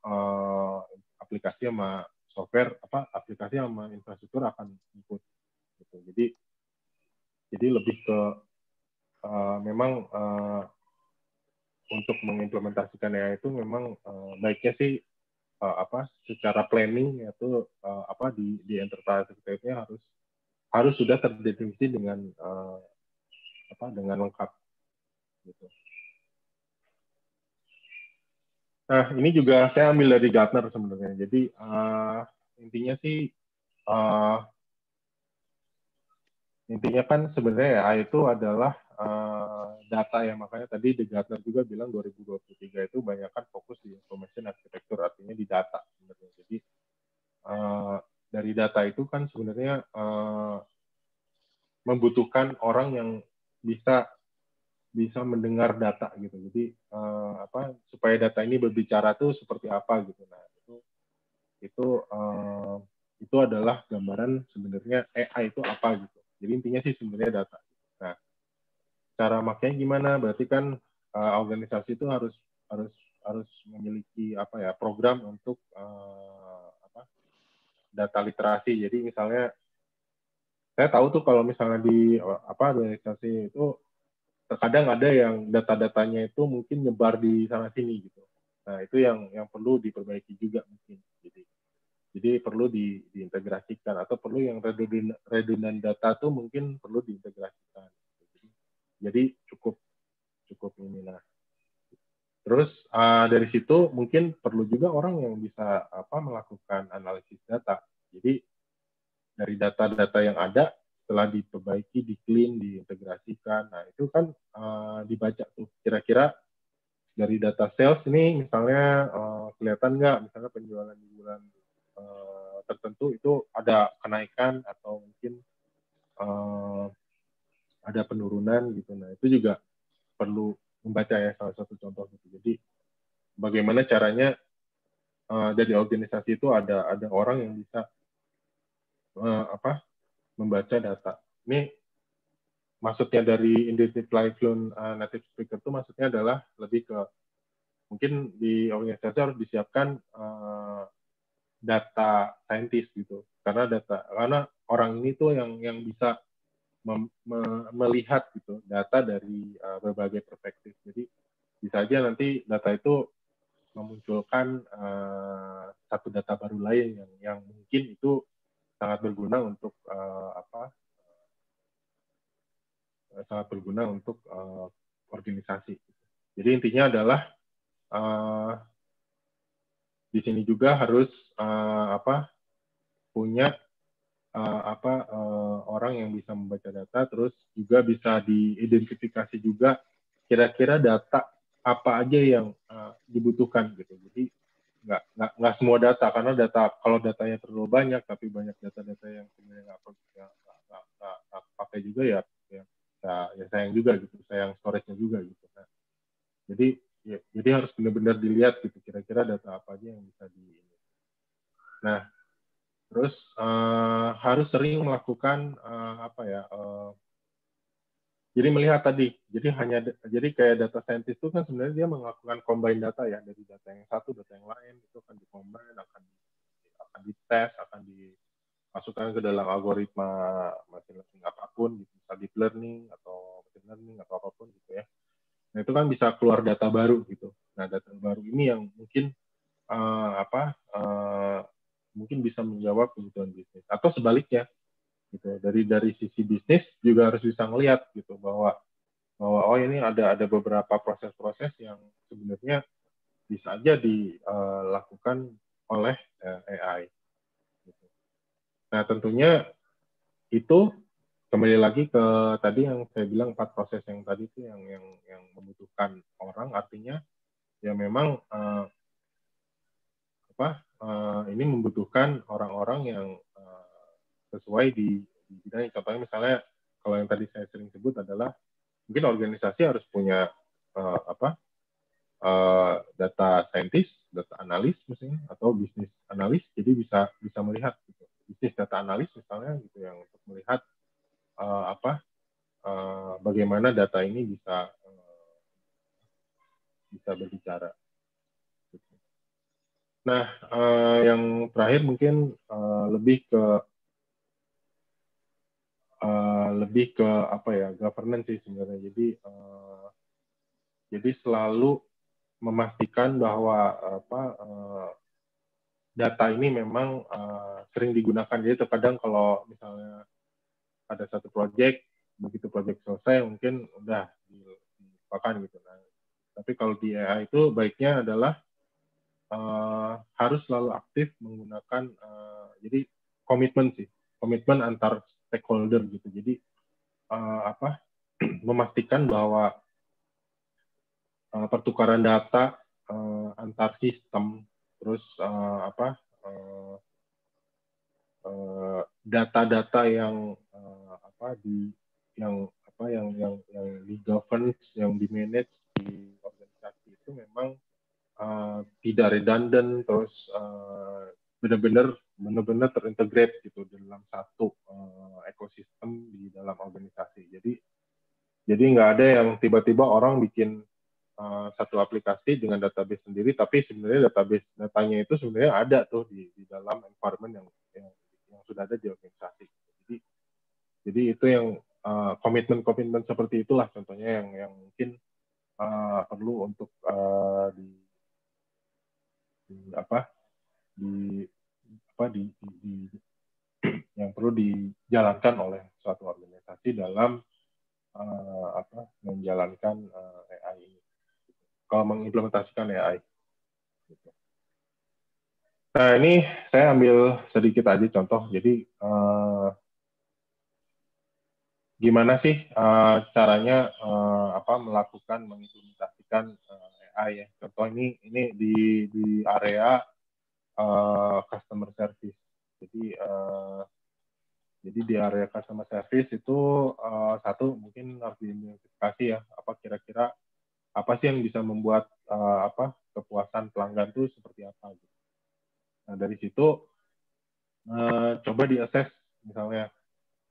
aplikasi sama software aplikasi sama infrastruktur akan ikut gitu. Jadi lebih ke memang untuk mengimplementasikan AI itu memang baiknya sih secara planning itu di enterprise architect-nya harus sudah terdefinisi dengan dengan lengkap gitu. Nah, ini juga saya ambil dari Gartner sebenarnya. Jadi intinya sih intinya kan sebenarnya AI itu adalah data ya, makanya tadi di Gartner juga bilang 2023 itu banyak kan fokus di information architecture, artinya di data sebenarnya. Jadi dari data itu kan sebenarnya membutuhkan orang yang bisa mendengar data gitu. Jadi supaya data ini berbicara tuh seperti apa gitu. Nah, itu adalah gambaran sebenarnya AI itu apa gitu. Jadi intinya sih sebenarnya data. Nah, cara makanya gimana? Berarti kan organisasi itu harus memiliki program untuk data literasi. Jadi misalnya saya tahu tuh kalau misalnya di organisasi itu terkadang ada yang data-datanya itu mungkin nyebar di sana sini gitu. Nah, itu yang perlu diperbaiki juga mungkin. Jadi perlu diintegrasikan atau perlu yang redundant data tuh mungkin perlu diintegrasikan. Jadi cukup inilah. Terus dari situ mungkin perlu juga orang yang bisa melakukan analisis data. Jadi dari data-data yang ada setelah diperbaiki, di-clean, diintegrasikan. Nah, itu kan dibaca tuh kira-kira dari data sales ini misalnya kelihatan nggak misalnya penjualan di bulan tertentu itu ada kenaikan atau mungkin ada penurunan gitu. Nah, itu juga perlu membaca ya, salah satu contoh gitu. Jadi bagaimana caranya dari organisasi itu ada orang yang bisa membaca data. Ini maksudnya dari Identify Fluent Native Speaker itu maksudnya adalah lebih ke mungkin di organisasi harus disiapkan data scientist gitu. Karena orang ini tuh yang bisa melihat gitu data dari berbagai perspektif. Jadi bisa aja nanti data itu memunculkan satu data baru lain yang mungkin itu sangat berguna untuk organisasi. Jadi intinya adalah di sini juga harus punya orang yang bisa membaca data, terus juga bisa diidentifikasi juga kira-kira data apa aja yang dibutuhkan gitu. Jadi nggak semua data, karena kalau datanya terlalu banyak tapi banyak data-data yang sebenarnya nggak pakai juga ya sayang juga gitu, sayang storage-nya juga gitu. Nah, jadi harus benar-benar dilihat gitu kira-kira data apa aja yang bisa Nah, terus harus sering melakukan jadi melihat tadi, jadi kayak data scientist itu kan sebenarnya dia melakukan combine data ya, dari data yang satu, data yang lain itu akan di-combine, akan dites, akan dimasukkan ke dalam algoritma machine learning apapun, gitu, bisa deep learning atau machine learning atau apapun gitu ya. Nah, itu kan bisa keluar data baru gitu. Nah, data baru ini yang mungkin mungkin bisa menjawab kebutuhan bisnis atau sebaliknya gitu. Dari sisi bisnis juga harus bisa ngelihat gitu bahwa bahwa oh ini ada beberapa proses-proses yang sebenarnya bisa aja dilakukan oleh AI. Nah, tentunya itu kembali lagi ke tadi yang saya bilang 4 proses yang tadi itu yang membutuhkan orang, artinya ya memang ini membutuhkan orang-orang yang sesuai di bidang. Contohnya misalnya kalau yang tadi saya sering sebut adalah mungkin organisasi harus punya data scientist, data analis misalnya, atau bisnis analis, jadi bisa melihat gitu. Bisnis data analis misalnya gitu yang untuk melihat bagaimana data ini bisa berbicara. Nah, yang terakhir mungkin lebih ke apa ya, governance sih sebenarnya. Jadi selalu memastikan bahwa data ini memang sering digunakan. Jadi terkadang kalau misalnya ada satu proyek, begitu proyek selesai mungkin udah dilupakan gitu. Nah, tapi kalau di AI itu baiknya adalah harus selalu aktif menggunakan jadi komitmen antar stakeholder gitu. Jadi memastikan bahwa pertukaran data antar sistem, terus data-data yang yang di govern, yang di manage di organisasi itu memang tidak redundant, terus benar-benar terintegrate gitu dalam satu ekosistem di dalam organisasi. Jadi nggak ada yang tiba-tiba orang bikin satu aplikasi dengan database sendiri, tapi sebenarnya datanya itu sebenarnya ada tuh di dalam environment yang sudah ada di organisasi. Jadi itu yang komitmen seperti itulah contohnya yang mungkin perlu untuk yang perlu dijalankan oleh suatu organisasi dalam menjalankan AI ini. Kalau mengimplementasikan AI. Nah, ini saya ambil sedikit aja contoh. Jadi, gimana sih caranya mengimplementasikan AI ya? Contoh ini di area customer service. Jadi di area customer service itu satu mungkin harus diidentifikasi ya, kira-kira apa sih yang bisa membuat kepuasan pelanggan itu seperti apa gitu. Nah, dari situ coba di-assess misalnya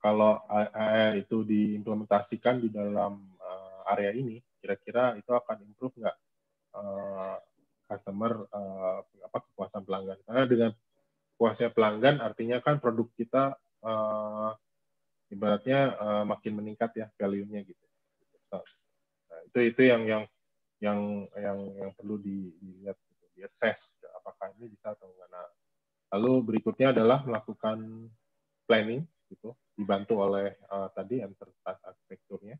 kalau AI itu diimplementasikan di dalam area ini, kira-kira itu akan improve nggak kepuasan pelanggan. Karena dengan puasnya pelanggan artinya kan produk kita ibaratnya makin meningkat ya value-nya gitu. Nah, itu yang perlu dilihat, gitu, di-assess apakah ini bisa atau enggak. Nah, lalu berikutnya adalah melakukan planning gitu, dibantu oleh tadi enterprise arsitekturnya,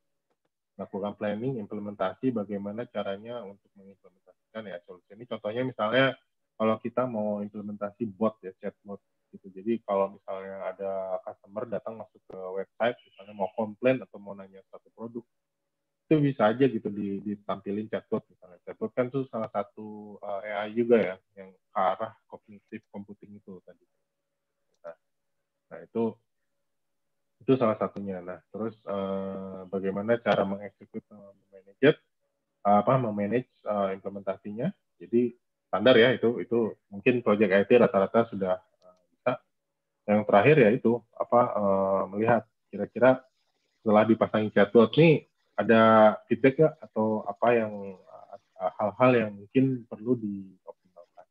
melakukan planning, implementasi, bagaimana caranya untuk mengimplementasikan ya solusi ini. Contohnya misalnya kalau kita mau implementasi bot ya, chatbot gitu. Jadi kalau misalnya ada customer datang masuk ke website, misalnya mau komplain atau mau nanya satu produk, itu bisa aja gitu ditampilin chatbot misalnya. Chatbot kan tuh salah satu AI juga ya, yang ke arah cognitive computing itu tadi. Nah itu salah satunya. Nah, terus bagaimana cara mengeksekusi, memanage implementasinya. Jadi standar ya itu mungkin project IT rata-rata sudah bisa. Yang terakhir ya itu melihat kira-kira setelah dipasang chatbot nih ada feedback nggak atau apa yang hal-hal yang mungkin perlu dioptimalkan.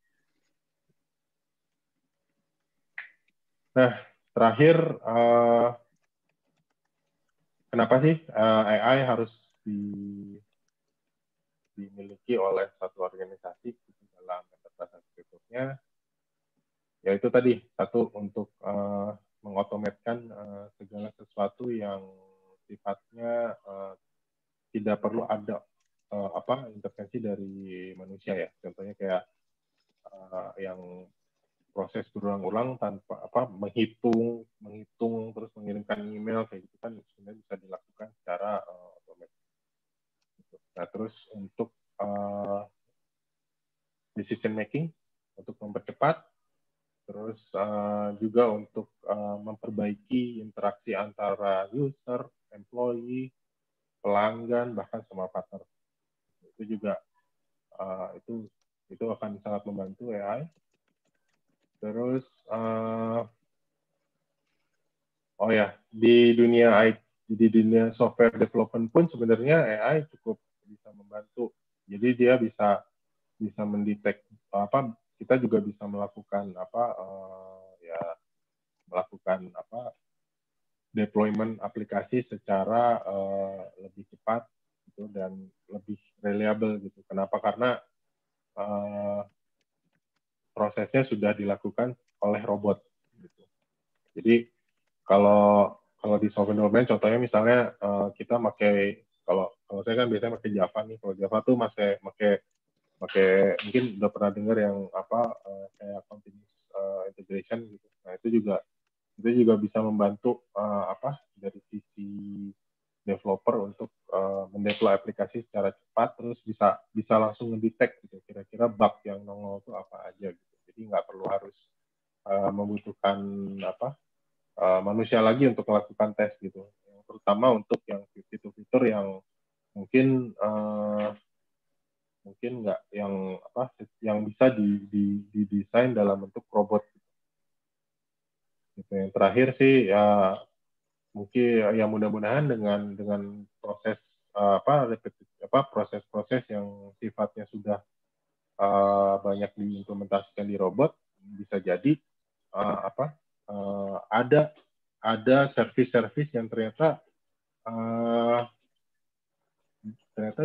Nah, terakhir kenapa sih AI harus dimiliki oleh satu organisasi dalam enterprise arsitekturnya? Ya itu tadi, satu untuk mengotomatkan segala sesuatu yang sifatnya tidak tidak perlu ada intervensi dari manusia ya. Contohnya kayak yang proses berulang-ulang tanpa menghitung terus mengirimkan email kayak gitu kan sebenarnya bisa dilakukan secara otomatis. Nah terus untuk decision making untuk mempercepat, terus juga untuk memperbaiki interaksi antara user, employee, pelanggan bahkan sama partner. Itu juga itu akan sangat membantu AI. Terus di dunia software development pun sebenarnya AI cukup bisa membantu. Jadi dia bisa mendetek kita juga bisa melakukan deployment aplikasi secara lebih cepat gitu dan lebih reliable gitu. Kenapa? Karena prosesnya sudah dilakukan oleh robot gitu. Jadi kalau di software development contohnya misalnya kita kalau saya kan biasanya pakai Java nih. Kalau Java tuh masih mungkin udah pernah dengar yang kayak continuous integration gitu. Nah, itu juga bisa membantu dari sisi developer untuk mendeploy aplikasi secara cepat, terus bisa langsung ngedetect gitu kira-kira bug yang nongol itu apa aja gitu. Jadi nggak perlu harus membutuhkan manusia lagi untuk melakukan tes gitu. Terutama untuk yang fitur-fitur yang mungkin nggak yang bisa didesain dalam bentuk robot. Gitu. Yang terakhir sih ya mungkin ya mudah-mudahan dengan proses proses-proses yang sifatnya sudah banyak diimplementasikan di robot bisa jadi ada service-service yang ternyata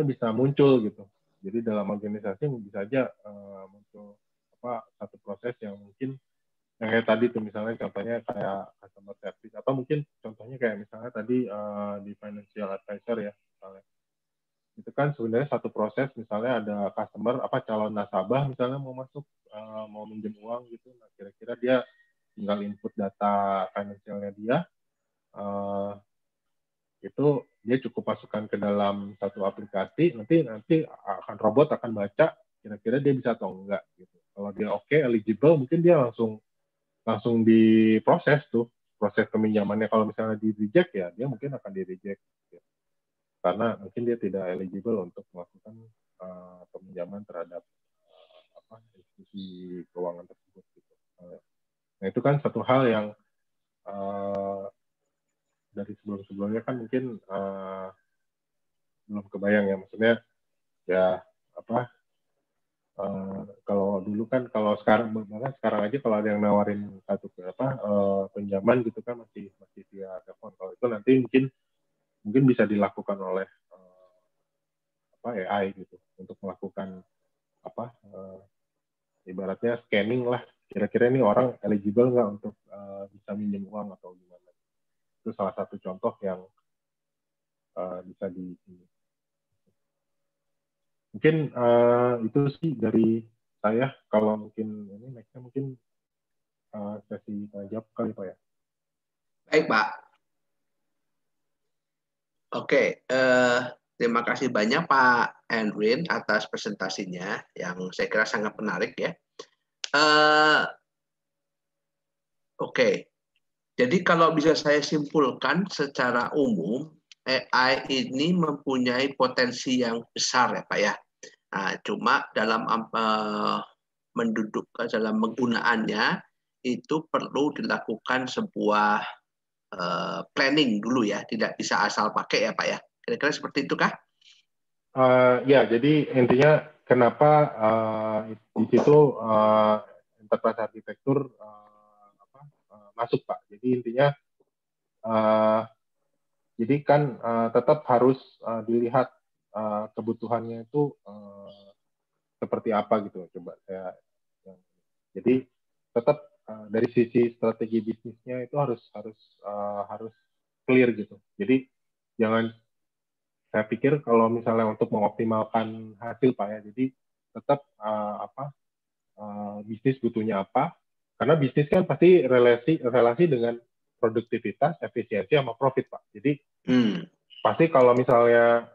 bisa muncul gitu. Jadi dalam organisasi bisa aja muncul satu proses yang mungkin yang kayak tadi tuh misalnya contohnya kayak customer service atau mungkin contohnya kayak misalnya tadi di financial advisor ya misalnya. Itu kan sebenarnya satu proses misalnya ada customer calon nasabah misalnya mau masuk mau minjem uang gitu. Nah, kira-kira dia tinggal input data finansialnya dia itu dia cukup masukkan ke dalam satu aplikasi, nanti robot akan baca kira-kira dia bisa atau enggak gitu. Kalau dia oke, eligible, mungkin dia langsung diproses tuh proses peminjamannya. Kalau misalnya di reject ya dia mungkin akan di reject gitu. Karena mungkin dia tidak eligible untuk melakukan peminjaman terhadap institusi keuangan tersebut gitu. Nah itu kan satu hal yang dari sebelum-sebelumnya kan mungkin belum kebayang ya, maksudnya ya kalau dulu kan kalau sekarang aja kalau ada yang nawarin satu pinjaman gitu kan masih via telepon. Kalau itu nanti mungkin bisa dilakukan oleh AI gitu untuk melakukan ibaratnya scanning lah, kira-kira ini orang eligible nggak untuk bisa minjem uang atau gimana. Itu salah satu contoh yang bisa mungkin itu sih dari saya. Kalau mungkin ini nextnya mungkin sesi tanya jawab kali Pak ya. Baik Pak. Oke, terima kasih banyak Pak Henry atas presentasinya yang saya kira sangat menarik ya. Oke, jadi kalau bisa saya simpulkan secara umum, AI ini mempunyai potensi yang besar ya Pak ya. Nah, cuma dalam dalam penggunaannya itu perlu dilakukan sebuah planning dulu ya, tidak bisa asal pakai ya Pak ya. Kira-kira seperti itu kah? Ya, jadi intinya kenapa di situ enterprise arsitektur masuk Pak. Jadi intinya jadi kan tetap harus dilihat kebutuhannya itu seperti apa gitu. Coba saya. Jadi tetap dari sisi strategi bisnisnya itu harus clear gitu. Jadi jangan saya pikir kalau misalnya untuk mengoptimalkan hasil Pak ya, jadi tetap bisnis butuhnya apa, karena bisnis kan pasti relasi dengan produktivitas, efisiensi sama profit Pak. Jadi pasti kalau misalnya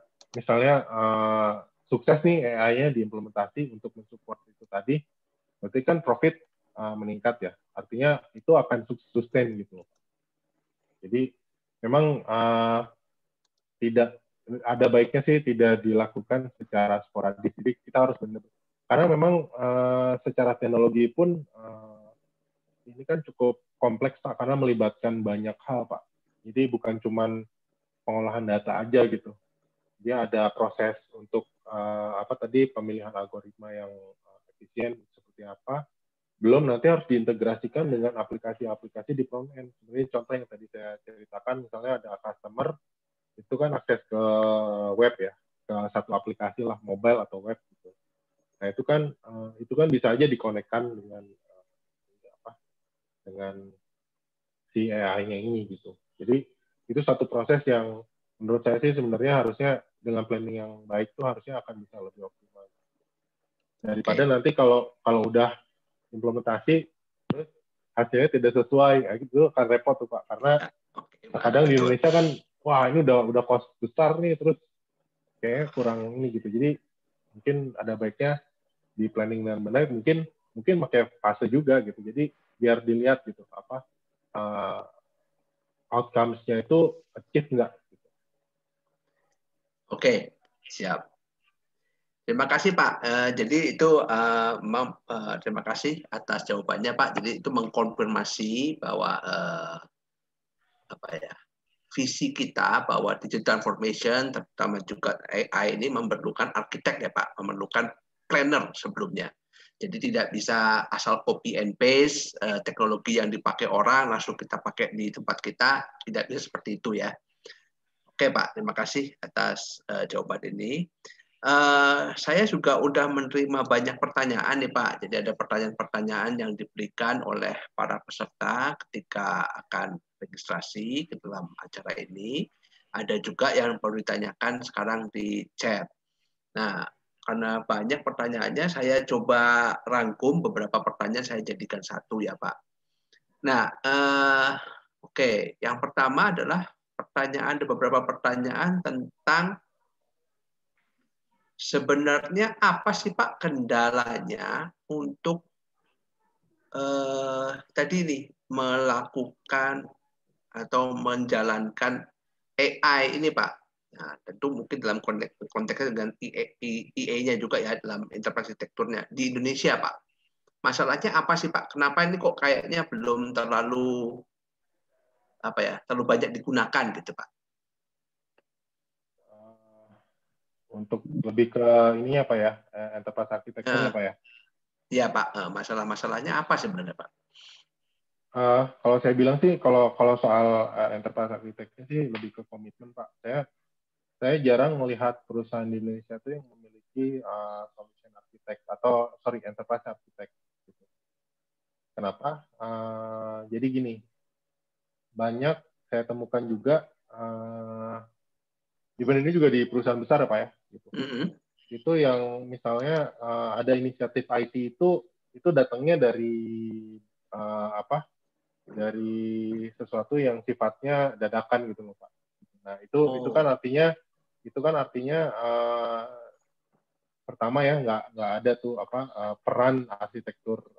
sukses nih AI-nya diimplementasi untuk mensupport itu tadi, berarti kan profit meningkat ya. Artinya itu akan sustain gitu. Jadi memang tidak ada baiknya sih tidak dilakukan secara sporadis. Jadi kita harus benar-benar, karena memang secara teknologi pun ini kan cukup kompleks Pak, karena melibatkan banyak hal Pak. Jadi bukan cuman pengolahan data aja gitu. Dia ada proses untuk pemilihan algoritma yang efisien seperti apa. Belum nanti harus diintegrasikan dengan aplikasi-aplikasi di front end. Sebenarnya contoh yang tadi saya ceritakan, misalnya ada customer itu kan akses ke web ya, ke satu aplikasi lah, mobile atau web gitu. Nah itu kan bisa aja dikonekkan dengan si AI-nya ini gitu. Jadi itu satu proses yang menurut saya sih sebenarnya harusnya dengan planning yang baik tuh harusnya akan bisa lebih optimal. Daripada nanti kalau udah implementasi terus hasilnya tidak sesuai, itu akan repot tuh Pak. Karena kadang di Indonesia kan, wah ini udah cost besar nih, terus kayaknya kurang ini gitu. Jadi mungkin ada baiknya di planning dengan benar, mungkin pakai fase juga gitu. Jadi biar dilihat gitu outcomes-nya itu achieve nggak. Gitu. Oke, siap. Terima kasih Pak. Jadi itu terima kasih atas jawabannya Pak. Jadi itu mengkonfirmasi bahwa visi kita bahwa digital transformation terutama juga AI ini memerlukan arsitek ya Pak, memerlukan planner sebelumnya. Jadi tidak bisa asal copy and paste teknologi yang dipakai orang langsung kita pakai di tempat kita, tidak bisa seperti itu ya. Oke Pak, terima kasih atas jawaban ini. Saya juga sudah menerima banyak pertanyaan nih Pak. Jadi ada pertanyaan-pertanyaan yang diberikan oleh para peserta ketika akan registrasi ke dalam acara ini. Ada juga yang perlu ditanyakan sekarang di chat. Nah, karena banyak pertanyaannya, saya coba rangkum beberapa pertanyaan, saya jadikan satu ya Pak. Nah, oke. Yang pertama adalah beberapa pertanyaan tentang sebenarnya apa sih Pak kendalanya untuk tadi nih melakukan atau menjalankan AI ini Pak. Nah, tentu mungkin dalam konteksnya dengan IA-nya juga ya dalam interpretasi arsitekturnya di Indonesia Pak. Masalahnya apa sih Pak? Kenapa ini kok kayaknya belum terlalu terlalu banyak digunakan gitu Pak? Untuk lebih ke ini apa ya, enterprise architecture-nya Pak ya? Iya Pak, masalah-masalahnya apa sebenarnya Pak? Kalau saya bilang sih, kalau soal enterprise architecture sih lebih ke komitmen Pak. Saya jarang melihat perusahaan di Indonesia itu yang memiliki solution architect atau enterprise architect. Gitu. Kenapa? Jadi gini, banyak saya temukan juga event ini juga di perusahaan besar ya Pak ya. Gitu. Itu yang misalnya ada inisiatif IT itu datangnya dari dari sesuatu yang sifatnya dadakan gitu loh Pak. Nah itu kan artinya pertama ya nggak ada tuh peran arsitektur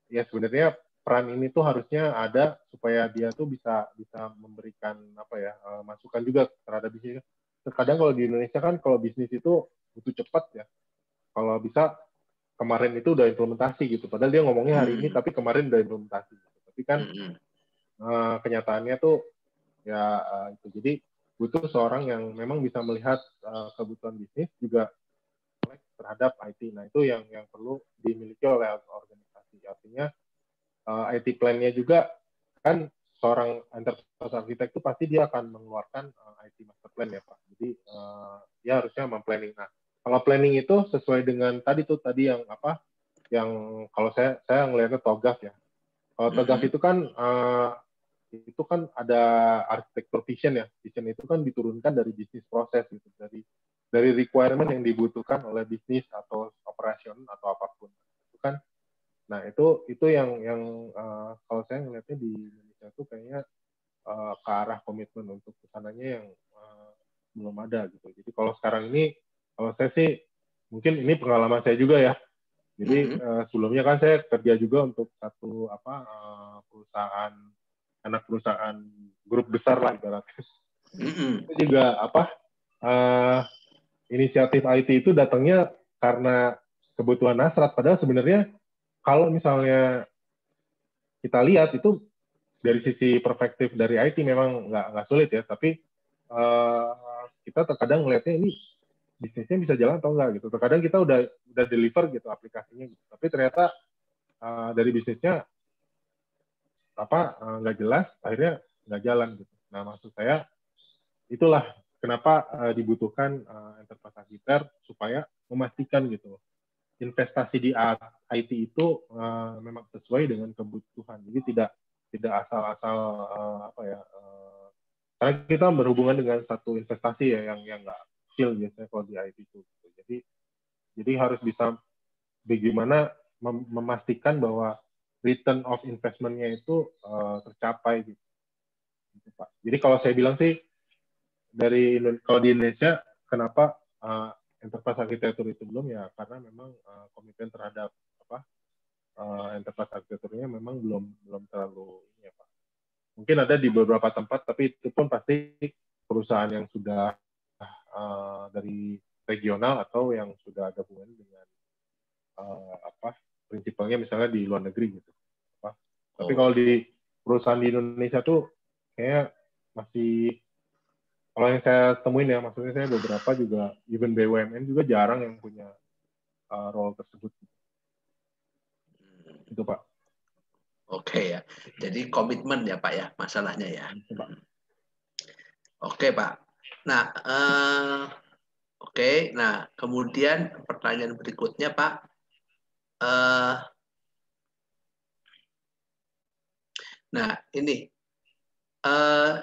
ya sebenarnya peran ini tuh harusnya ada supaya dia tuh bisa memberikan masukan juga terhadap bisnis. Terkadang kalau di Indonesia kan kalau bisnis itu butuh cepat ya. Kalau bisa kemarin itu udah implementasi gitu. Padahal dia ngomongnya hari ini tapi kemarin udah implementasi. Gitu. Tapi kan kenyataannya tuh ya itu. Jadi butuh seorang yang memang bisa melihat kebutuhan bisnis juga terhadap IT. Nah itu yang perlu dimiliki oleh organisasi. Artinya IT plan-nya juga kan seorang enterprise architect itu pasti dia akan mengeluarkan IT master plan ya Pak. Jadi dia harusnya memplanning. Nah kalau planning itu sesuai dengan tadi yang yang kalau saya ngelihatnya TOGAF ya. Kalau TOGAF itu kan itu kan ada arsitektur vision ya. Vision itu kan diturunkan dari bisnis proses gitu, dari requirement yang dibutuhkan oleh bisnis atau operation atau apapun. Itu kan, nah itu yang kalau saya ngelihatnya di Indonesia itu kayaknya ke arah komitmen untuk kesananya yang belum ada gitu. Jadi kalau sekarang ini, kalau saya sih mungkin ini pengalaman saya juga ya. Jadi sebelumnya kan saya kerja juga untuk satu perusahaan, anak perusahaan grup besar lah ibaratnya. Itu juga inisiatif IT itu datangnya karena kebutuhan hasrat. Padahal sebenarnya kalau misalnya kita lihat itu dari sisi perspektif dari IT memang nggak sulit ya, tapi kita terkadang ngelihatnya ini bisnisnya bisa jalan atau enggak gitu. Terkadang kita udah deliver gitu aplikasinya gitu, tapi ternyata dari bisnisnya nggak jelas, akhirnya nggak jalan gitu. Nah, maksud saya itulah kenapa dibutuhkan enterprise architect supaya memastikan gitu investasi di IT itu memang sesuai dengan kebutuhan. Jadi tidak asal-asal karena kita berhubungan dengan satu investasi ya yang nggak kecil biasanya kalau di IT itu. Jadi harus bisa bagaimana memastikan bahwa return of investment-nya itu tercapai gitu, Pak. Jadi kalau saya bilang sih kalau di Indonesia kenapa enterprise arsitektur itu belum ya karena memang komitmen terhadap enterprise arsitekturnya memang belum terlalu ini ya Pak. Mungkin ada di beberapa tempat tapi itu pun pasti perusahaan yang sudah dari regional atau yang sudah ada hubungan dengan prinsipalnya misalnya di luar negeri gitu. Tapi kalau di perusahaan di Indonesia tuh kayak masih, kalau yang saya temuin ya, maksudnya saya beberapa juga, even BUMN juga jarang yang punya role tersebut. Itu Pak. Oke ya, jadi komitmen ya Pak ya masalahnya ya. Pak. Oke Pak. Nah, nah kemudian pertanyaan berikutnya Pak. Nah ini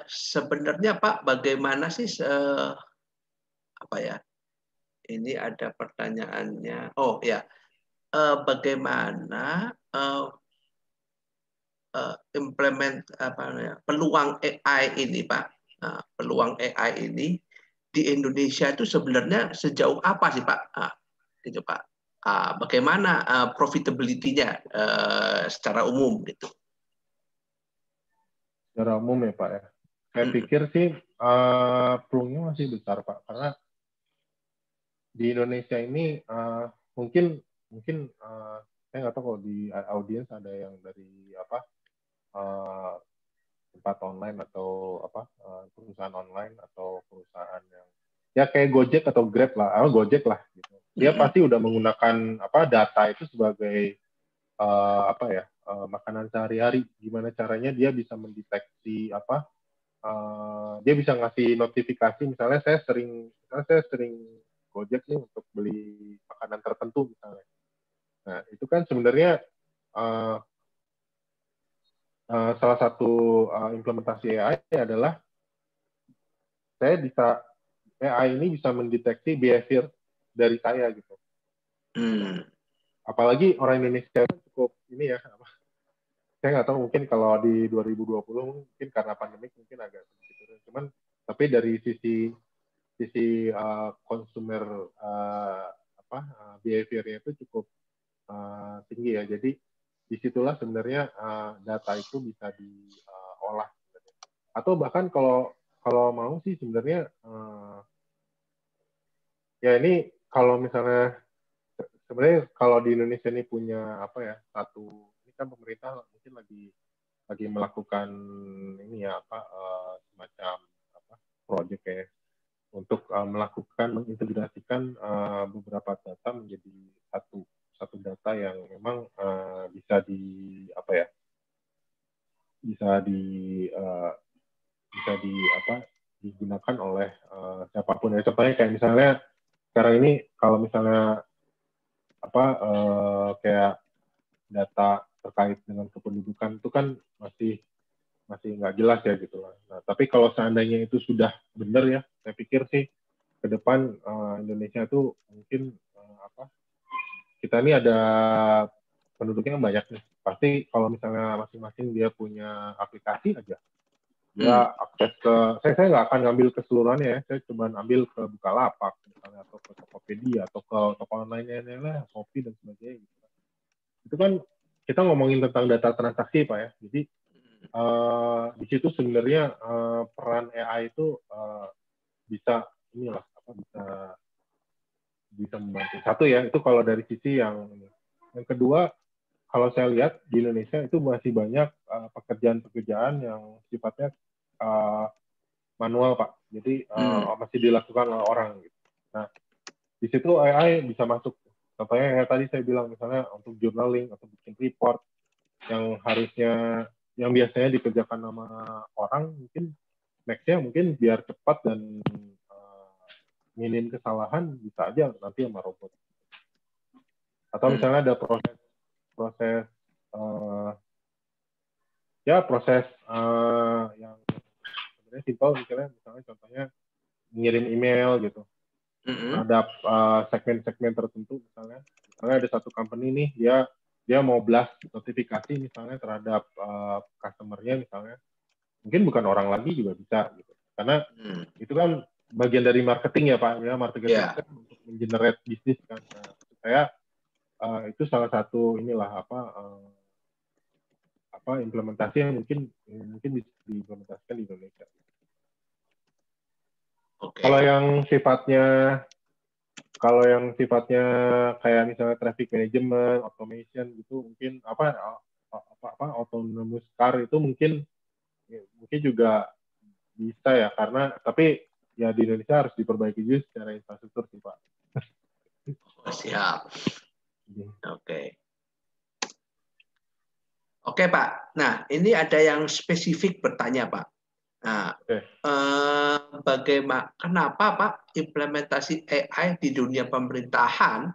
sebenarnya Pak bagaimana sih ini ada pertanyaannya. Oh ya, bagaimana peluang AI ini Pak? Peluang AI ini di Indonesia itu sebenarnya sejauh apa sih Pak? Gitu Pak. Bagaimana profitability-nya secara umum gitu? Secara umum ya Pak ya. Saya pikir sih peluangnya masih besar Pak, karena di Indonesia ini mungkin saya nggak tahu kalau di audiens ada yang dari tempat online atau perusahaan online atau perusahaan yang ya kayak Gojek atau Grab lah, Gojek lah gitu. Dia pasti udah menggunakan data itu sebagai makanan sehari-hari. Gimana caranya dia bisa mendeteksi dia bisa ngasih notifikasi, misalnya saya sering Gojek nih untuk beli makanan tertentu misalnya. Nah itu kan sebenarnya salah satu implementasi AI adalah AI ini bisa mendeteksi behavior dari saya gitu. Apalagi orang Indonesia cukup ini ya, saya nggak tahu mungkin kalau di 2020 mungkin karena pandemik mungkin agak sedikit turun, cuman tapi dari sisi consumer behavior-nya itu cukup tinggi ya. Jadi disitulah sebenarnya data itu bisa diolah. Atau bahkan kalau mau sih sebenarnya ya ini kalau misalnya sebenarnya kalau di Indonesia ini punya ini kan pemerintah mungkin lagi melakukan ini ya semacam proyek ya untuk mengintegrasikan beberapa data menjadi satu data yang memang bisa digunakan oleh siapapun ya. Contohnya kayak misalnya sekarang ini kalau misalnya kayak data terkait dengan kependudukan itu kan masih masih nggak jelas ya gitu lah. Nah, tapi kalau seandainya itu sudah benar ya, saya pikir sih ke depan Indonesia tuh mungkin kita ini ada penduduknya banyak nih. Pasti kalau misalnya masing-masing dia punya aplikasi aja, dia akses ke, saya nggak akan ngambil keseluruhannya ya, saya cuma ambil ke Bukalapak misalnya, atau ke Tokopedia, atau ke toko online-nya lah, Shopee dan sebagainya gitu. Itu kan kita ngomongin tentang data transaksi Pak ya, jadi di situ sebenarnya peran AI itu bisa inilah bisa membantu. Satu ya, itu kalau dari sisi yang ini. Yang kedua, kalau saya lihat di Indonesia itu masih banyak pekerjaan-pekerjaan yang sifatnya manual Pak. Jadi masih dilakukan oleh orang. Gitu. Nah, di situ AI bisa masuk. Contohnya yang tadi saya bilang misalnya untuk journaling atau bikin report yang harusnya yang biasanya dikerjakan sama orang, mungkin next-nya mungkin biar cepat dan minim kesalahan bisa aja nanti sama robot. Atau misalnya ada proses yang sebenarnya simpel, misalnya contohnya ngirim email gitu terhadap segmen-segmen tertentu, misalnya ada satu company nih dia mau blast notifikasi misalnya terhadap customer-nya misalnya, mungkin bukan orang lagi juga bisa gitu, karena itu kan bagian dari marketing ya Pak ya, marketing kan untuk mengenerate bisnis kan. Nah, supaya itu salah satu inilah implementasi yang mungkin bisa diimplementasikan di Indonesia. Okay. Kalau yang sifatnya kayak misalnya traffic management, automation gitu, mungkin autonomous car itu mungkin juga bisa ya, karena tapi ya di Indonesia harus diperbaiki juga secara infrastruktur sih Pak. Siap. Oke. Oke Pak. Nah ini ada yang spesifik bertanya Pak. Nah, bagaimana, kenapa Pak implementasi AI di dunia pemerintahan,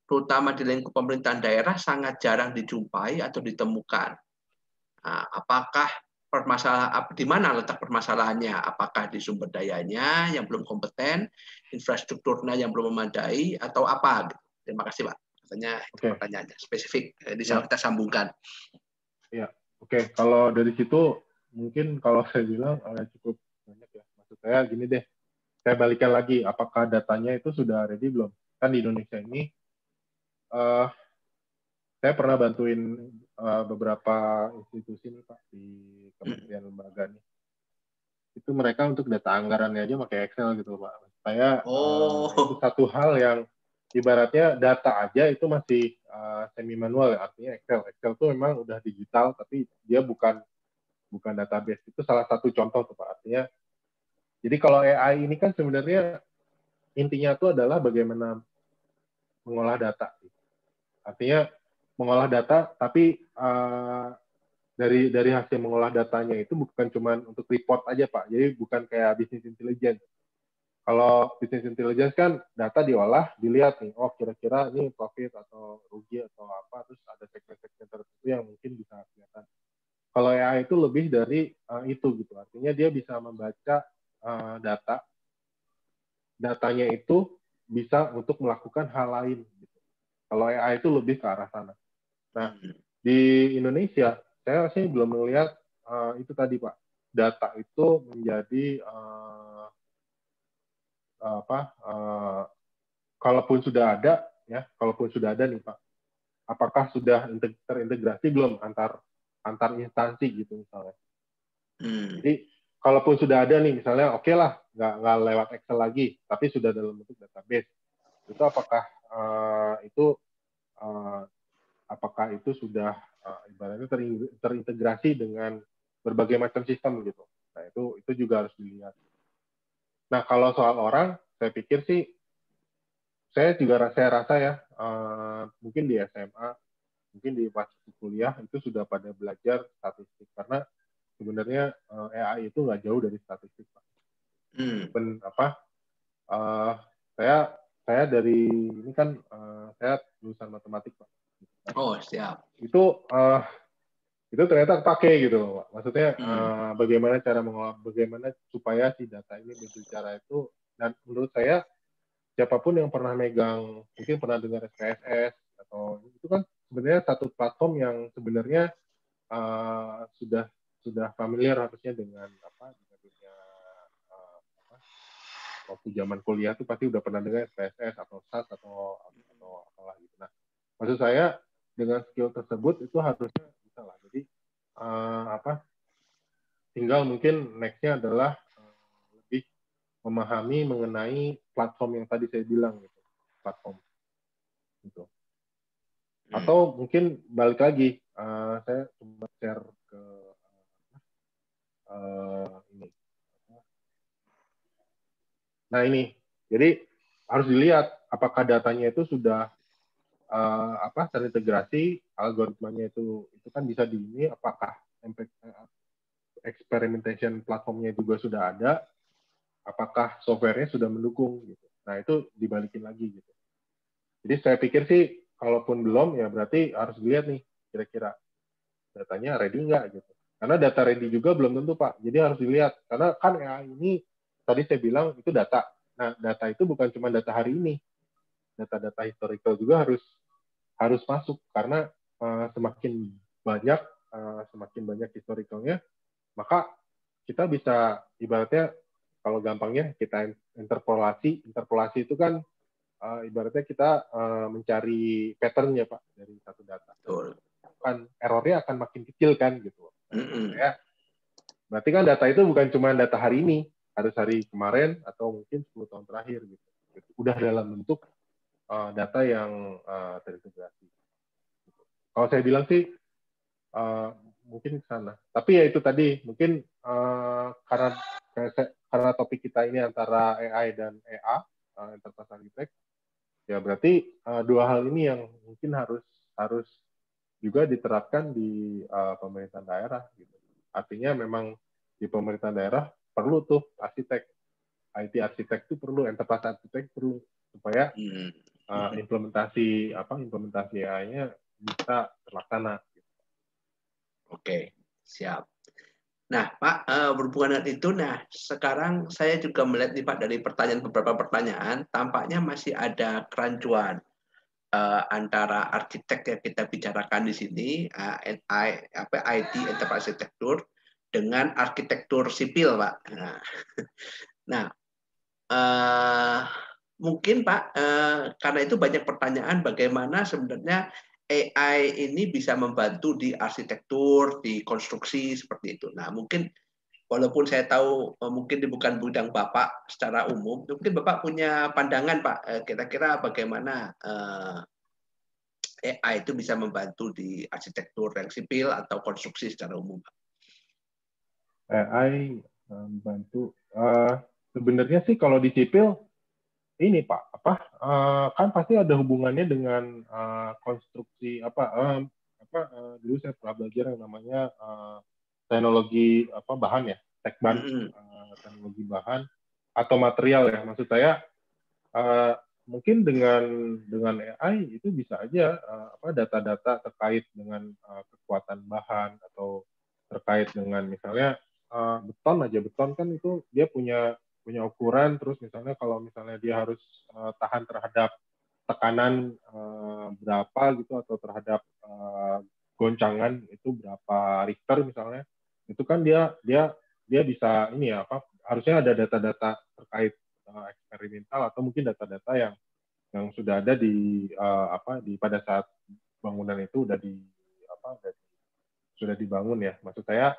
terutama di lingkup pemerintahan daerah, sangat jarang dijumpai atau ditemukan? Nah, apakah di mana letak permasalahannya? Apakah di sumber dayanya yang belum kompeten, infrastrukturnya yang belum memadai, atau apa? Terima kasih Pak. Katanya pertanyaannya spesifik, bisa kita sambungkan. Ya, oke. Kalau dari situ mungkin kalau saya bilang cukup banyak ya. Maksud saya gini deh, saya balikan lagi, apakah datanya itu sudah ready belum? Kan di Indonesia ini, saya pernah bantuin beberapa institusi nih Pak, di kementerian lembaga nih. Itu mereka untuk data anggarannya aja pakai Excel gitu Pak. Saya itu satu hal yang ibaratnya data aja itu masih semi manual ya, artinya Excel tuh memang udah digital tapi dia bukan database. Itu salah satu contoh tuh Pak. Artinya jadi kalau AI ini kan sebenarnya intinya tuh adalah bagaimana mengolah data. Artinya mengolah data tapi dari hasil mengolah datanya itu bukan cuma untuk report aja Pak. Jadi bukan kayak business intelligence. Kalau business intelligence kan data diolah, dilihat nih, oh kira-kira ini profit atau rugi atau apa, terus ada segmen-segmen tertentu yang mungkin bisa kelihatan. Kalau AI itu lebih dari itu gitu, artinya dia bisa membaca datanya itu bisa untuk melakukan hal lain. Gitu. Kalau AI itu lebih ke arah sana. Nah di Indonesia saya sih belum melihat itu tadi Pak, data itu menjadi kalaupun sudah ada nih Pak, apakah sudah terintegrasi belum antar instansi gitu misalnya. Jadi kalaupun sudah ada nih misalnya, oke lah nggak lewat Excel lagi, tapi sudah dalam bentuk database, itu apakah itu sudah ibaratnya terintegrasi dengan berbagai macam sistem gitu. Nah itu juga harus dilihat. Nah kalau soal orang, saya pikir sih saya rasa ya mungkin di SMA, mungkin di pas kuliah itu sudah pada belajar statistik, karena sebenarnya AI itu nggak jauh dari statistik Pak. Saya dari ini kan saya lulusan matematik Pak. Oh siap. Itu itu ternyata pakai gitu loh, Pak. Maksudnya bagaimana cara mengolah, bagaimana supaya si data ini berbicara itu, dan menurut saya siapapun yang pernah megang, mungkin pernah dengar SPSS atau itu kan sebenarnya satu platform yang sebenarnya sudah familiar harusnya dengan dengan dunia waktu zaman kuliah tuh pasti udah pernah dengar SPSS atau SAS atau apalah gitu. Nah, maksud saya dengan skill tersebut itu harusnya bisa lah. Jadi tinggal mungkin next-nya adalah lebih memahami mengenai platform yang tadi saya bilang gitu, platform gitu. Atau mungkin balik lagi, saya coba share ke ini. Nah ini, jadi harus dilihat apakah datanya itu sudah terintegrasi, algoritmanya itu kan bisa di ini, apakah experimentation platformnya juga sudah ada, apakah softwarenya sudah mendukung gitu. Nah itu dibalikin lagi gitu. Jadi saya pikir sih kalaupun belum ya berarti harus dilihat nih kira-kira datanya ready nggak gitu. Karena data ready juga belum tentu Pak. Jadi harus dilihat karena kan AI ini tadi saya bilang itu data. Nah data itu bukan cuma data hari ini, data-data historical juga harus masuk karena semakin banyak historicalnya, maka kita bisa ibaratnya kalau gampangnya kita interpolasi itu kan ibaratnya kita mencari pattern-nya Pak dari satu data. Kan errornya akan makin kecil kan gitu. Ya, berarti kan data itu bukan cuma data hari ini, harus hari kemarin atau mungkin 10 tahun terakhir gitu. Udah dalam bentuk data yang terintegrasi. Kalau saya bilang sih mungkin ke sana. Tapi ya itu tadi mungkin karena topik kita ini antara AI dan EA, Enterprise Architect, ya berarti dua hal ini yang mungkin harus juga diterapkan di pemerintahan daerah. Gitu. Artinya memang di pemerintahan daerah perlu tuh arsitek, IT arsitek itu perlu, Enterprise Architect perlu supaya implementasi AI-nya bisa terlaksana. Oke, siap. Nah, Pak, berhubungan dengan itu, sekarang saya juga melihat nih Pak dari beberapa pertanyaan, tampaknya masih ada kerancuan antara arsitek yang kita bicarakan di sini, IT Enterprise Architecture, dengan arsitektur sipil, Pak. Nah, mungkin Pak, karena itu banyak pertanyaan bagaimana sebenarnya AI ini bisa membantu di arsitektur, di konstruksi seperti itu. Nah, mungkin walaupun saya tahu mungkin bukan bidang Bapak secara umum, mungkin Bapak punya pandangan Pak, kira-kira bagaimana AI itu bisa membantu di arsitektur yang sipil atau konstruksi secara umum Pak? AI membantu. Sebenarnya sih kalau di sipil ini Pak, kan pasti ada hubungannya dengan konstruksi dulu saya pernah belajar yang namanya teknologi bahan ya, tekban, teknologi bahan atau material ya. Maksud saya mungkin dengan AI itu bisa aja data-data terkait dengan kekuatan bahan atau terkait dengan misalnya beton kan itu dia punya ukuran, terus misalnya kalau misalnya dia harus tahan terhadap tekanan berapa gitu atau terhadap goncangan itu berapa Richter misalnya, itu kan dia bisa ini ya harusnya ada data-data terkait eksperimental atau mungkin data-data yang sudah ada di pada saat bangunan itu sudah dibangun ya. Maksud saya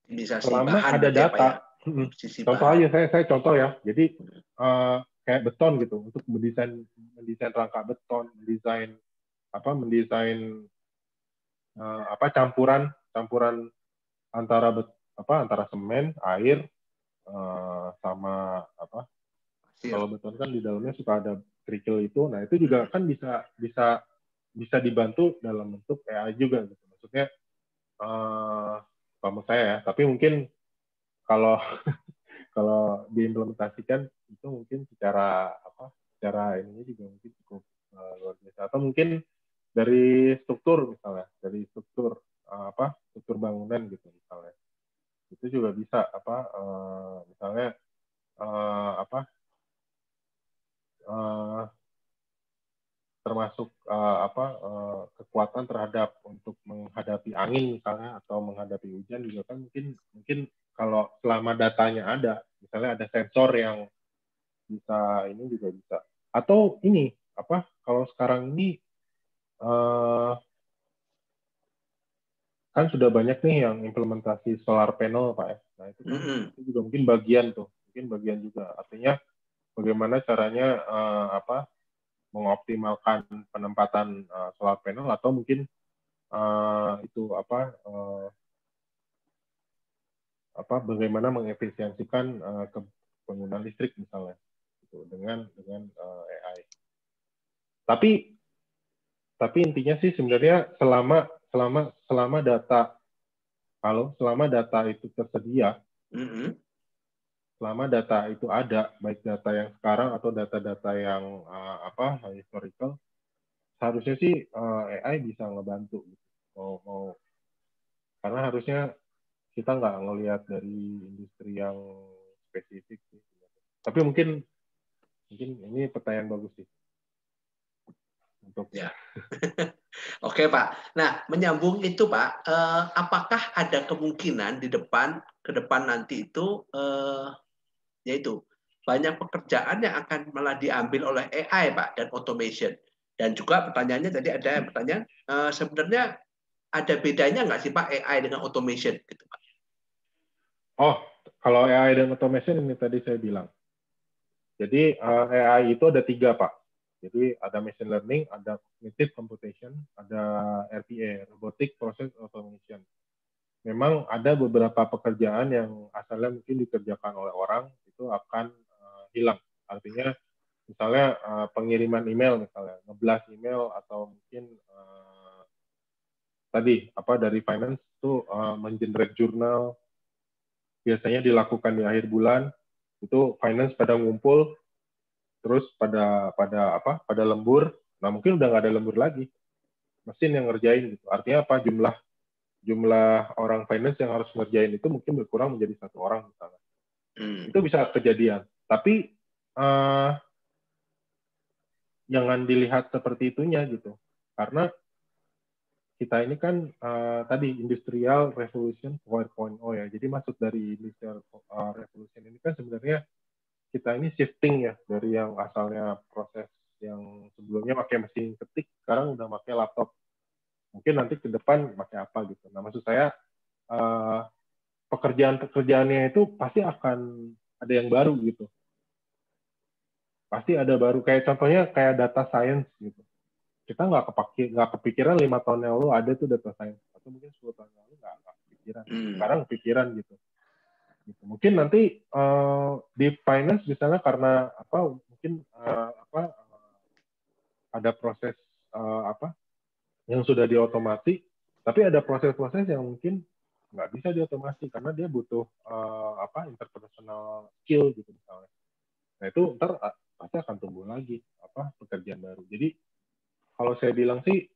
bisa selama ada data, contoh aja saya contoh ya. Jadi kayak beton gitu untuk mendesain rangka beton, mendesain campuran antara semen, air sama kalau beton kan di dalamnya suka ada kerikil itu. Nah itu juga kan bisa dibantu dalam bentuk AI juga gitu. Maksudnya kalau saya ya, tapi mungkin kalau diimplementasikan itu mungkin secara ininya juga mungkin cukup luar biasa. Atau mungkin dari struktur misalnya, dari struktur struktur bangunan gitu misalnya. Itu juga bisa misalnya termasuk kekuatan terhadap untuk menghadapi angin misalnya atau menghadapi hujan juga kan mungkin kalau selama datanya ada, misalnya ada sensor yang bisa ini juga bisa. Atau ini kalau sekarang ini kan sudah banyak nih yang implementasi solar panel Pak ya. Nah itu kan itu juga mungkin bagian juga. Artinya bagaimana caranya mengoptimalkan penempatan solar panel atau mungkin bagaimana mengefisiensikan penggunaan listrik misalnya gitu, dengan AI. Tapi intinya sih sebenarnya selama data itu tersedia, selama data itu ada, baik data yang sekarang atau data-data yang historical, seharusnya sih AI bisa ngebantu gitu. Karena harusnya kita nggak ngelihat dari industri yang spesifik sih. Tapi mungkin ini pertanyaan bagus sih. Ya. Oke Pak. Nah menyambung itu Pak, apakah ada kemungkinan ke depan nanti itu yaitu banyak pekerjaan yang akan malah diambil oleh AI Pak dan automation. Dan juga pertanyaannya tadi ada pertanyaan sebenarnya ada bedanya nggak sih Pak AI dengan automation gitu Pak? Oh, kalau AI dan automation ini tadi saya bilang. Jadi AI itu ada 3 Pak. Jadi ada machine learning, ada cognitive computation, ada RPA, robotic process automation. Memang ada beberapa pekerjaan yang asalnya mungkin dikerjakan oleh orang itu akan hilang. Artinya misalnya pengiriman email misalnya, ngeblas email atau mungkin tadi dari finance itu mengenerate jurnal biasanya dilakukan di akhir bulan. Itu finance pada ngumpul terus pada lembur. Nah, mungkin udah nggak ada lembur lagi. Mesin yang ngerjain gitu. Artinya apa? Jumlah orang finance yang harus ngerjain itu mungkin berkurang menjadi 1 orang misalnya. Itu bisa kejadian. Tapi jangan dilihat seperti itunya gitu. Karena kita ini kan tadi Industrial Revolution 4.0 ya. Jadi maksud dari Industrial Revolution ini kan sebenarnya kita ini shifting ya dari yang asalnya proses yang sebelumnya pakai mesin ketik, sekarang udah pakai laptop. Mungkin nanti ke depan pakai apa gitu. Nah maksud saya pekerjaannya itu pasti akan ada yang baru gitu. Pasti ada baru, kayak contohnya kayak data science gitu. Kita nggak kepikiran 5 tahun yang lalu ada tuh data science, atau mungkin 10 tahun yang lalu nggak kepikiran. Sekarang kepikiran gitu. Mungkin nanti di finance misalnya karena mungkin ada proses yang sudah diotomasi, tapi ada proses-proses yang mungkin nggak bisa diotomasi karena dia butuh interpersonal skill gitu misalnya. Nah itu ntar pasti akan tumbuh lagi pekerjaan baru. Jadi kalau saya bilang sih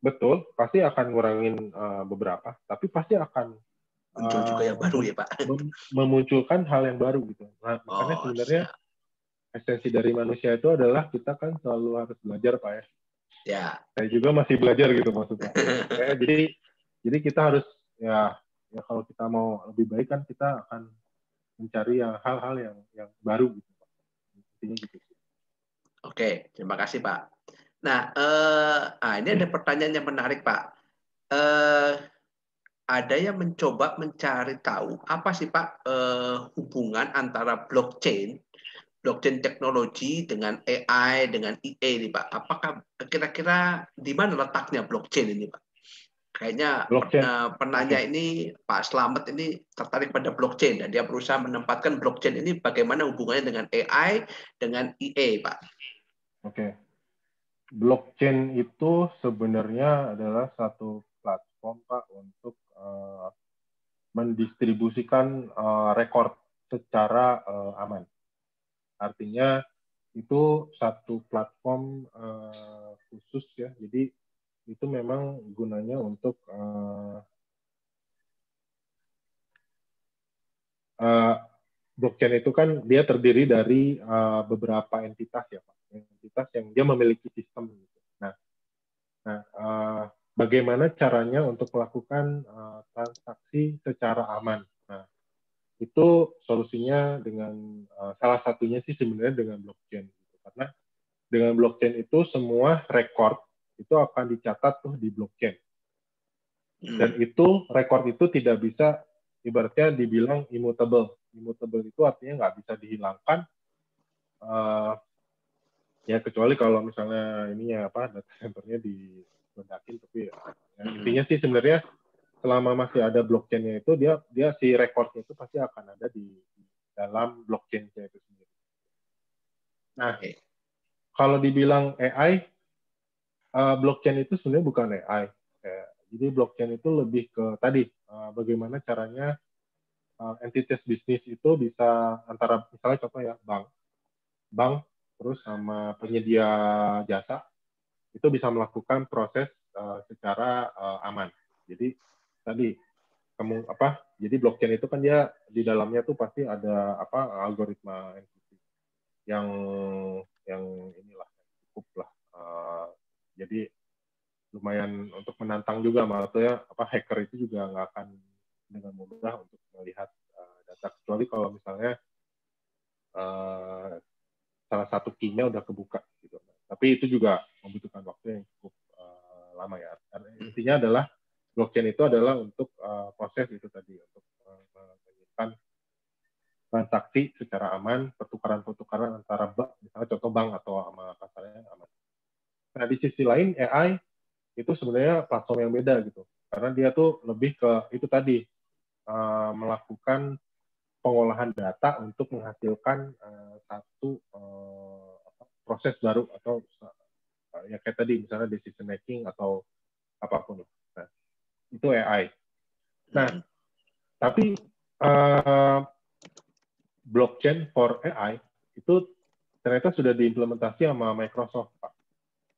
betul, pasti akan ngurangin beberapa, tapi pasti akan muncul juga yang baru ya Pak. Memunculkan hal yang baru gitu. Nah, makanya sebenarnya esensi dari manusia itu adalah kita kan selalu harus belajar Pak ya. Ya. Saya juga masih belajar gitu maksudnya. Jadi kita harus ya kalau kita mau lebih baik kan kita akan mencari hal-hal yang baru gitu Pak. Intinya gitu. Oke, terima kasih Pak. Nah, ini ada pertanyaan yang menarik Pak. Ada yang mencoba mencari tahu apa sih Pak hubungan antara blockchain teknologi dengan AI dengan EA nih Pak. Apakah kira-kira di mana letaknya blockchain ini Pak? Kayaknya penanya ini Pak Slamet ini tertarik pada blockchain dan dia berusaha menempatkan blockchain ini bagaimana hubungannya dengan AI dengan EA Pak. Oke. Blockchain itu sebenarnya adalah satu platform Pak untuk mendistribusikan rekor secara aman. Artinya itu satu platform khusus ya. Jadi itu memang gunanya untuk blockchain itu kan dia terdiri dari beberapa entitas ya Pak, entitas yang dia memiliki sistem. Gitu. Bagaimana caranya untuk melakukan transaksi secara aman? Nah, itu solusinya dengan salah satunya sih sebenarnya dengan blockchain. Gitu. Karena dengan blockchain itu semua record itu akan dicatat tuh di blockchain. Dan itu record itu tidak bisa ibaratnya dibilang immutable. Immutable itu artinya nggak bisa dihilangkan. Ya kecuali kalau misalnya ini ya apa data centernya diledakin, tapi ya, intinya sih sebenarnya selama masih ada blockchain-nya itu dia si recordnya itu pasti akan ada di dalam blockchain-nya itu sendiri. Nah, kalau dibilang AI, blockchain itu sebenarnya bukan AI. Jadi blockchain itu lebih ke tadi bagaimana caranya entitas bisnis itu bisa antara misalnya contoh ya bank terus sama penyedia jasa itu bisa melakukan proses secara aman. Jadi tadi jadi blockchain itu kan dia di dalamnya tuh pasti ada algoritma yang inilah cukup lah. Jadi lumayan untuk menantang juga, maksudnya hacker itu juga nggak akan dengan mudah untuk melihat data, kecuali kalau misalnya salah satu key-nya udah kebuka gitu. Tapi itu juga membutuhkan waktu yang cukup lama ya. Intinya adalah blockchain itu adalah untuk proses itu tadi, untuk menyimpan transaksi secara aman, pertukaran antara bank, misalnya contoh bank atau sama kasarnya aman. Nah di sisi lain AI itu sebenarnya platform yang beda gitu, karena dia tuh lebih ke itu tadi melakukan pengolahan data untuk menghasilkan satu proses baru atau ya kayak tadi misalnya decision making atau apapun. Nah, itu AI. Nah, tapi blockchain for AI itu ternyata sudah diimplementasi sama Microsoft, Pak.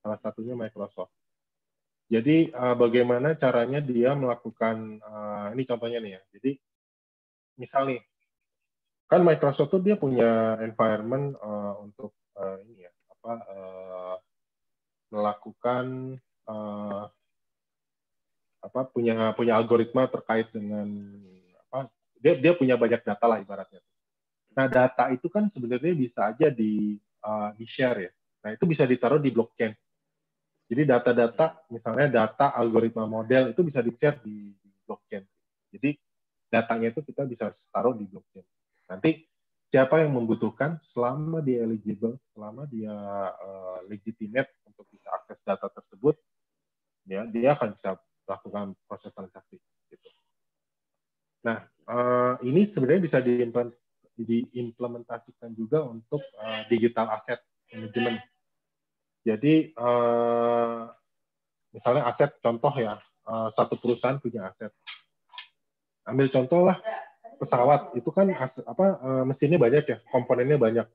Salah satunya Microsoft. Jadi bagaimana caranya dia melakukan ini contohnya nih ya. Jadi misal nih, kan Microsoft tuh dia punya environment untuk ini ya melakukan punya algoritma terkait dengan dia punya banyak data lah ibaratnya. Nah data itu kan sebenarnya bisa aja di share ya. Nah itu bisa ditaruh di blockchain. Jadi data-data misalnya data algoritma model itu bisa di share di blockchain. Jadi datanya itu kita bisa taruh di blockchain. Nanti siapa yang membutuhkan, selama dia eligible, selama dia legitimate untuk bisa akses data tersebut, ya dia akan bisa melakukan proses transaksi. Gitu. Nah, ini sebenarnya bisa diimplementasikan juga untuk digital asset management. Jadi, misalnya aset, contoh ya, satu perusahaan punya aset. Ambil contoh lah, pesawat itu kan mesinnya banyak ya, komponennya banyak.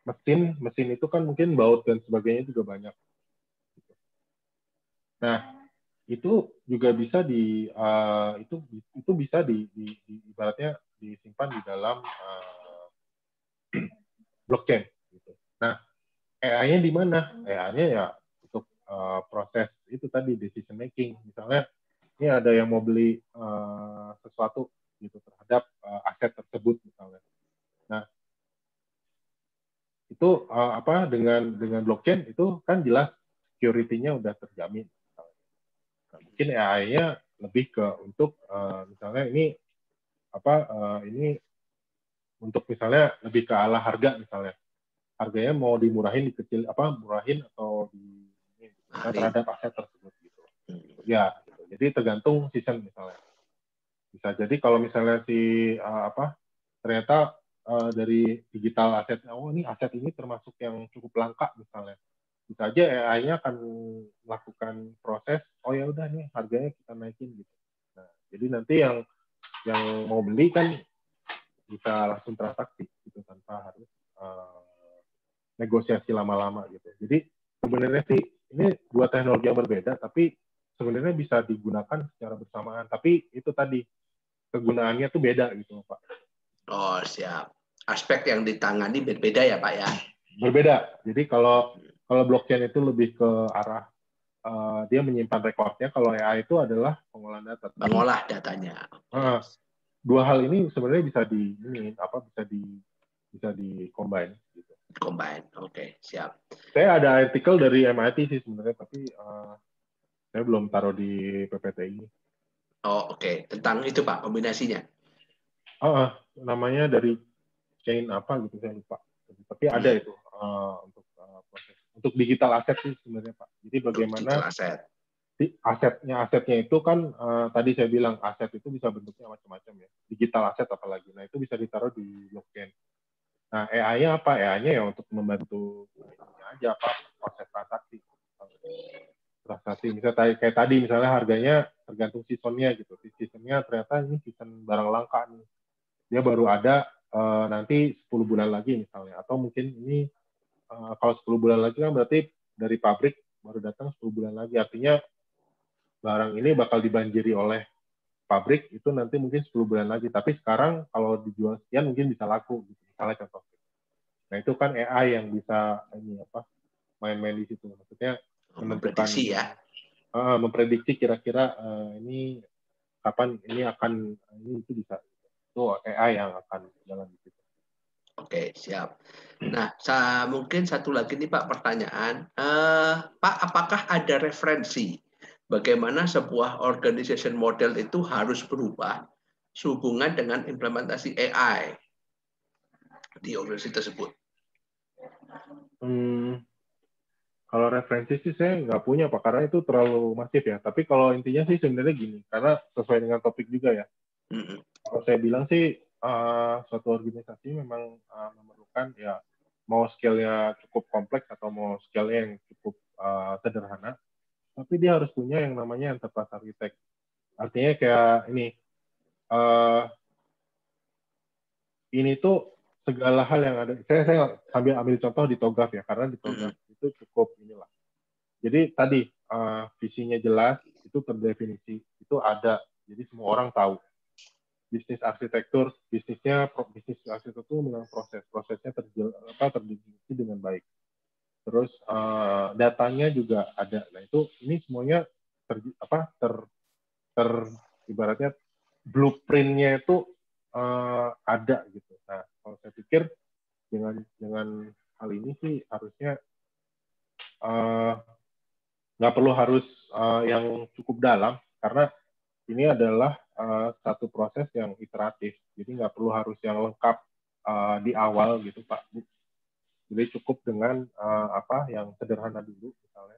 Mesin itu kan mungkin baut dan sebagainya juga banyak. Nah, itu juga bisa itu bisa ibaratnya disimpan di dalam blockchain. Gitu. Nah, AI-nya di mana? AI-nya ya untuk proses itu tadi decision making. Misalnya ini ada yang mau beli sesuatu gitu terhadap aset tersebut misalnya. Nah, itu dengan blockchain itu kan jelas security-nya udah terjamin. Nah, mungkin AI-nya lebih ke untuk misalnya ini ini untuk misalnya lebih ke arah harga misalnya. Harganya mau dimurahin murahin atau terhadap aset tersebut gitu. Ya, gitu. Jadi tergantung season misalnya. Bisa jadi kalau misalnya ternyata dari digital aset, ini aset ini termasuk yang cukup langka misalnya. Bisa aja AI-nya akan melakukan proses, ya udah nih harganya kita naikin gitu. Nah, jadi nanti yang mau beli kan bisa langsung transaksi gitu tanpa harus negosiasi lama-lama gitu. Jadi sebenarnya sih ini dua teknologi yang berbeda, tapi sebenarnya bisa digunakan secara bersamaan. Tapi itu tadi kegunaannya tuh beda gitu, Pak. Oh, siap. Aspek yang ditangani berbeda ya, Pak ya. Berbeda. Jadi kalau blockchain itu lebih ke arah dia menyimpan rekornya, kalau AI itu adalah pengolahan data. Mengolah datanya. Dua hal ini sebenarnya bisa di combine gitu. Combine. Oke, siap. Saya ada artikel dari MIT sih sebenarnya, tapi saya belum taruh di PPTI. Oh, oke. Tentang itu, Pak, kombinasinya. Namanya dari chain apa gitu saya lupa. Tapi ada itu untuk proses untuk digital asset sih sebenarnya, Pak. Jadi bagaimana asetnya itu kan tadi saya bilang aset itu bisa bentuknya macam-macam ya. Digital asset apalagi. Nah, itu bisa ditaruh di blockchain. Nah, AI-nya apa? AI-nya ya untuk membantu ininya aja apa proses transaksi. Misalnya kayak tadi misalnya harganya tergantung seasonnya gitu. Seasonnya ternyata ini season barang langka nih. Dia baru ada nanti 10 bulan lagi misalnya. Atau mungkin ini kalau 10 bulan lagi kan berarti dari pabrik baru datang 10 bulan lagi. Artinya barang ini bakal dibanjiri oleh pabrik itu nanti mungkin 10 bulan lagi. Tapi sekarang kalau dijual sekian mungkin bisa laku gitu. Misalnya contoh. Nah, itu kan AI yang bisa main-main di situ. Maksudnya menentukan memprediksi kira-kira ini kapan ini itu bisa. Itu AI yang akan jalan di situ. Oke, siap. Nah, mungkin satu lagi nih Pak pertanyaan. Pak, apakah ada referensi bagaimana sebuah organization model itu harus berubah sehubungan dengan implementasi AI di organisasi tersebut? Kalau referensi sih saya nggak punya, Pak, karena itu terlalu masif ya. Tapi kalau intinya sih sebenarnya gini, karena sesuai dengan topik juga ya. Kalau saya bilang sih, suatu organisasi memang memerlukan ya, mau scale-nya cukup kompleks atau mau scale-nya yang cukup sederhana, tapi dia harus punya yang namanya enterprise architect. Artinya kayak ini tuh segala hal yang ada. Saya sambil ambil contoh di TOGAF ya, karena di TOGAF itu cukup inilah. Jadi tadi visinya jelas, itu terdefinisi, itu ada. Jadi semua orang tahu. Bisnis arsitektur itu memang prosesnya terdefinisi dengan baik. Terus datanya juga ada. Nah ini semuanya ibaratnya blueprint-nya itu ada gitu. Nah kalau saya pikir dengan hal ini sih harusnya nggak perlu harus yang cukup dalam, karena ini adalah satu proses yang iteratif. Jadi nggak perlu harus yang lengkap di awal gitu, Pak. Jadi cukup dengan yang sederhana dulu misalnya.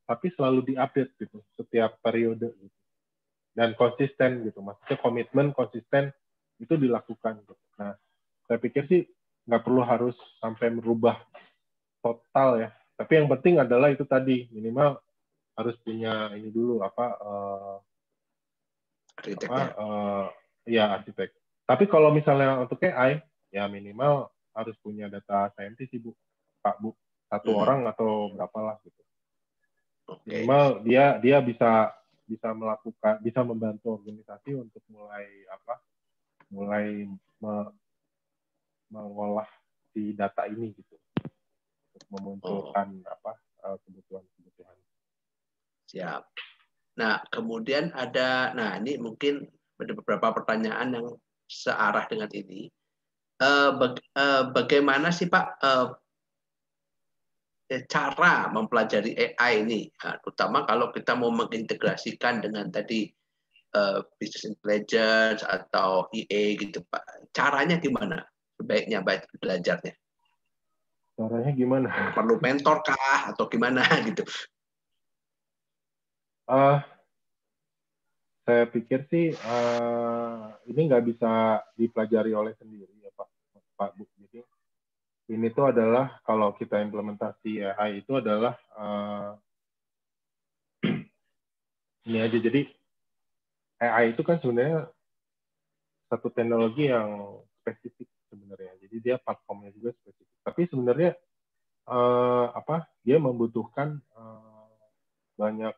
Tapi selalu diupdate gitu setiap periode gitu. Dan konsisten gitu. Maksudnya komitmen konsisten itu dilakukan gitu. Nah, saya pikir sih nggak perlu harus sampai merubah total ya. Tapi yang penting adalah itu tadi, minimal harus punya ini dulu arsitek. Tapi kalau misalnya untuk AI ya minimal harus punya data scientist sih Pak Bu, satu orang atau berapa lah gitu. Minimal dia bisa membantu organisasi untuk mulai mengolah di data ini gitu, untuk memunculkan kebutuhan. Siap. Nah, kemudian ini mungkin ada beberapa pertanyaan yang searah dengan ini. Bagaimana sih Pak cara mempelajari AI ini, terutama kalau kita mau mengintegrasikan dengan tadi business intelligence atau EA gitu Pak. Caranya gimana? Sebaiknya belajarnya. Caranya gimana? Perlu mentor kah atau gimana gitu? Saya pikir sih ini nggak bisa dipelajari oleh sendiri ya Pak Bu. Jadi ini tuh adalah kalau kita implementasi AI itu adalah ini aja. Jadi AI itu kan sebenarnya satu teknologi yang spesifik sebenarnya. Jadi dia platformnya juga spesifik. Tapi sebenarnya dia membutuhkan banyak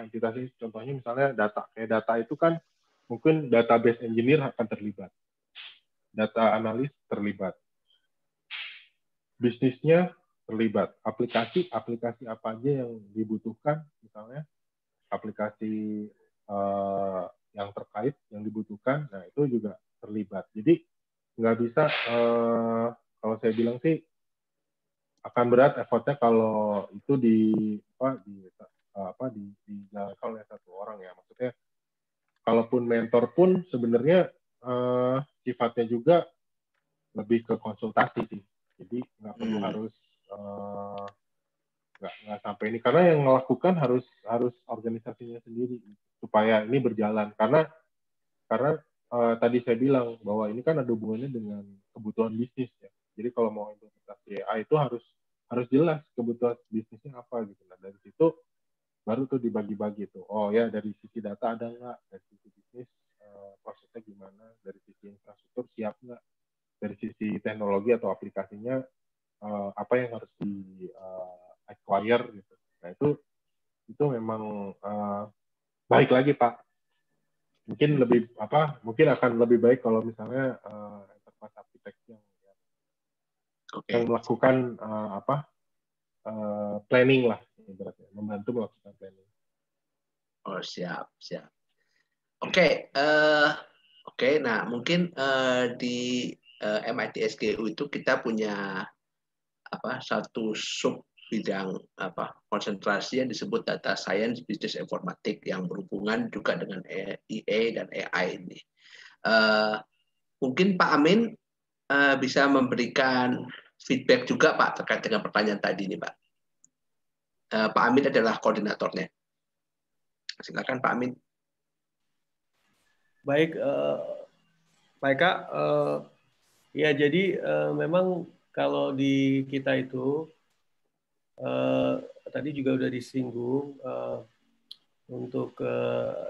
entitas ini. Contohnya misalnya data. Kayak data itu kan mungkin database engineer akan terlibat, data analis terlibat, bisnisnya terlibat, aplikasi apa aja yang dibutuhkan, misalnya aplikasi yang terkait yang dibutuhkan, nah itu juga terlibat. Jadi nggak bisa, kalau saya bilang sih akan berat effortnya kalau itu dijalankan oleh satu orang ya. Maksudnya kalaupun mentor pun sebenarnya sifatnya juga lebih ke konsultasi sih. Jadi nggak perlu harus nggak sampai ini, karena yang melakukan harus organisasinya sendiri supaya ini berjalan. Karena tadi saya bilang bahwa ini kan ada hubungannya dengan kebutuhan bisnis ya. Jadi kalau mau implementasi AI itu harus jelas kebutuhan bisnisnya apa gitu. Nah dari situ baru tuh dibagi-bagi tuh. Oh ya, dari sisi data ada nggak, dari sisi bisnis prosesnya gimana, dari sisi infrastruktur siap nggak, dari sisi teknologi atau aplikasinya apa yang harus di acquire gitu. Nah itu memang baik lagi Pak. Mungkin akan lebih baik kalau misalnya enterprise architect yang melakukan planning lah, berarti membantu melakukan planning. Oh siap. Oke, nah mungkin di MIT SGU itu kita punya satu sub bidang konsentrasi yang disebut data science business informatik yang berhubungan juga dengan EA dan AI ini. Mungkin Pak Amin bisa memberikan feedback juga Pak terkait dengan pertanyaan tadi ini Pak. Pak Amin adalah koordinatornya. Silakan Pak Amin. Baik, Pak Eka, ya jadi memang kalau di kita itu tadi juga udah disinggung untuk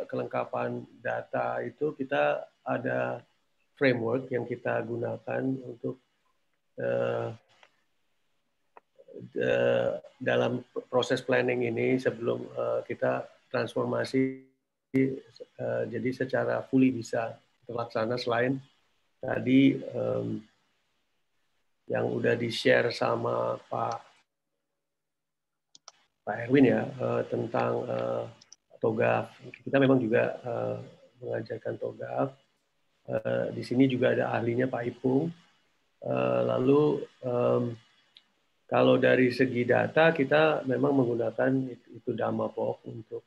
kelengkapan data itu kita ada framework yang kita gunakan untuk dalam proses planning ini sebelum kita transformasi jadi secara fully bisa terlaksana. Selain tadi yang udah di-share sama Pak Erwin ya tentang TOGAF. Kita memang juga mengajarkan TOGAF. Di sini juga ada ahlinya Pak Ipung. Lalu kalau dari segi data kita memang menggunakan itu Damapok untuk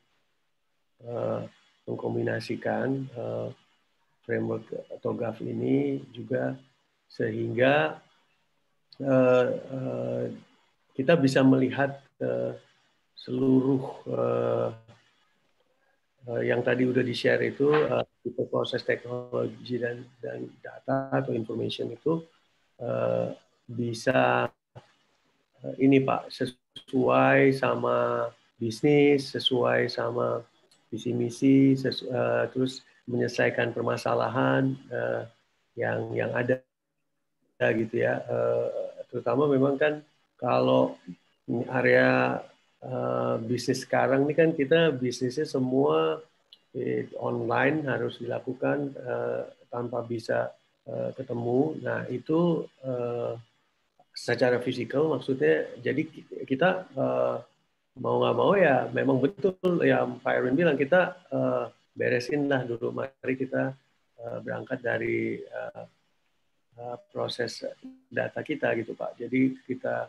mengkombinasikan framework TOGAF ini juga sehingga kita bisa melihat seluruh yang tadi udah di-share itu tipe proses teknologi dan data atau information itu bisa ini Pak sesuai sama bisnis, sesuai sama visi misi, terus menyelesaikan permasalahan yang ada gitu ya. Terutama memang kan kalau area bisnis sekarang ini kan kita bisnisnya semua online harus dilakukan tanpa bisa ketemu. Nah itu secara fisikal maksudnya jadi kita mau nggak mau ya memang betul ya Pak Erwin bilang kita beresin lah dulu, mari kita berangkat dari proses data kita gitu Pak. Jadi kita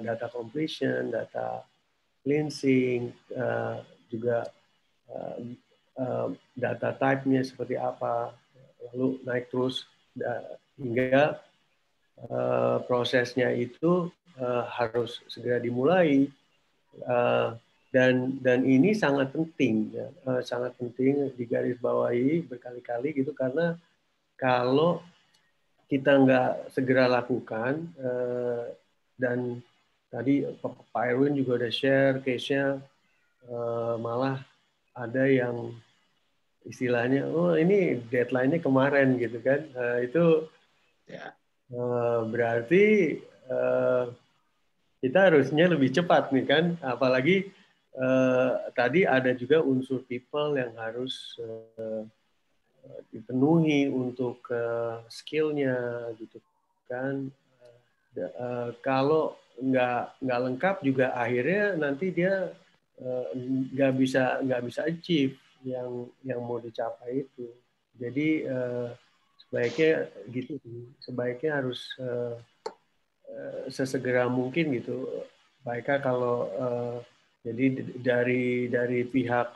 data completion, data cleansing, juga data type-nya seperti apa, lalu naik terus hingga prosesnya itu harus segera dimulai. Dan ini sangat penting, ya, sangat penting digarisbawahi berkali-kali gitu, karena kalau kita nggak segera lakukan, dan tadi Pak Erwin juga udah share case-nya, malah ada yang istilahnya, oh ini deadline-nya kemarin gitu kan, itu Berarti kita harusnya lebih cepat nih kan, apalagi tadi ada juga unsur people yang harus dipenuhi untuk skill-nya gitu kan. Kalau nggak lengkap juga akhirnya nanti dia nggak bisa achieve yang mau dicapai itu. Jadi sebaiknya gitu sih. Sebaiknya harus sesegera mungkin gitu. Baiknya kalau jadi dari pihak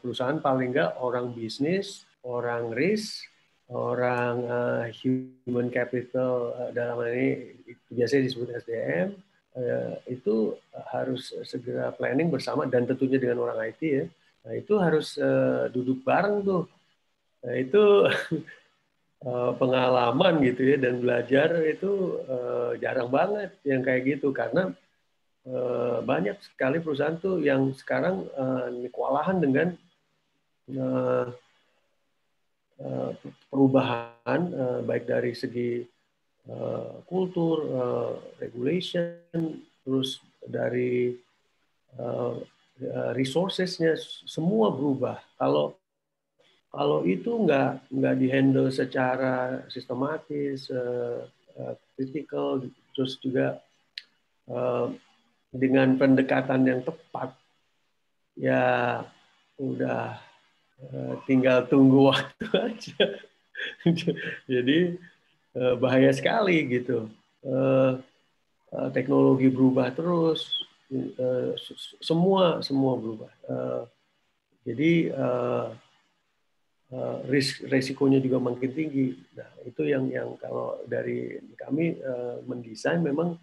perusahaan paling nggak orang bisnis, orang risk, orang human capital dalam hal ini biasanya disebut SDM, itu harus segera planning bersama dan tentunya dengan orang IT ya. Nah itu harus duduk bareng tuh. Nah itu pengalaman gitu ya dan belajar itu jarang banget yang kayak gitu karena banyak sekali perusahaan tuh yang sekarang kewalahan dengan perubahan baik dari segi kultur, regulation, terus dari resources-nya semua berubah. Kalau itu nggak dihandle secara sistematis, critical, terus juga dengan pendekatan yang tepat, ya udah tinggal tunggu waktu aja. Jadi bahaya sekali gitu. Teknologi berubah terus, semua berubah. Jadi resikonya juga makin tinggi. Nah, itu yang kalau dari kami mendesain memang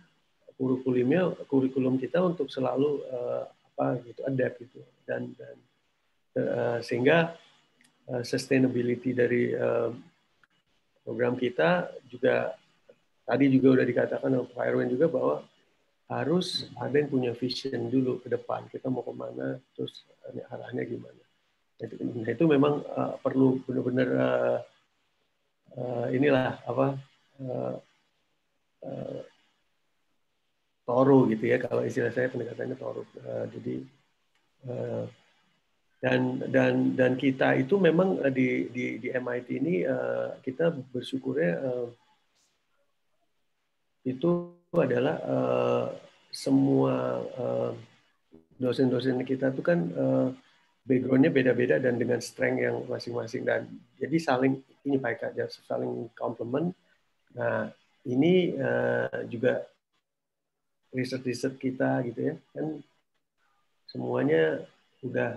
kurikulum kita untuk selalu adapt gitu dan sehingga sustainability dari program kita juga tadi juga udah dikatakan oleh Pak Erwin juga bahwa harus ada yang punya vision dulu ke depan kita mau kemana terus arahnya gimana. Nah, itu memang perlu benar-benar inilah thorough gitu ya kalau istilah saya pendekatannya thorough. Jadi dan kita itu memang di MIT ini kita bersyukurnya itu adalah semua dosen-dosen kita itu kan background-nya beda-beda dan dengan strength yang masing-masing dan jadi saling ini baik aja saling complement. Nah ini juga riset kita gitu ya kan semuanya udah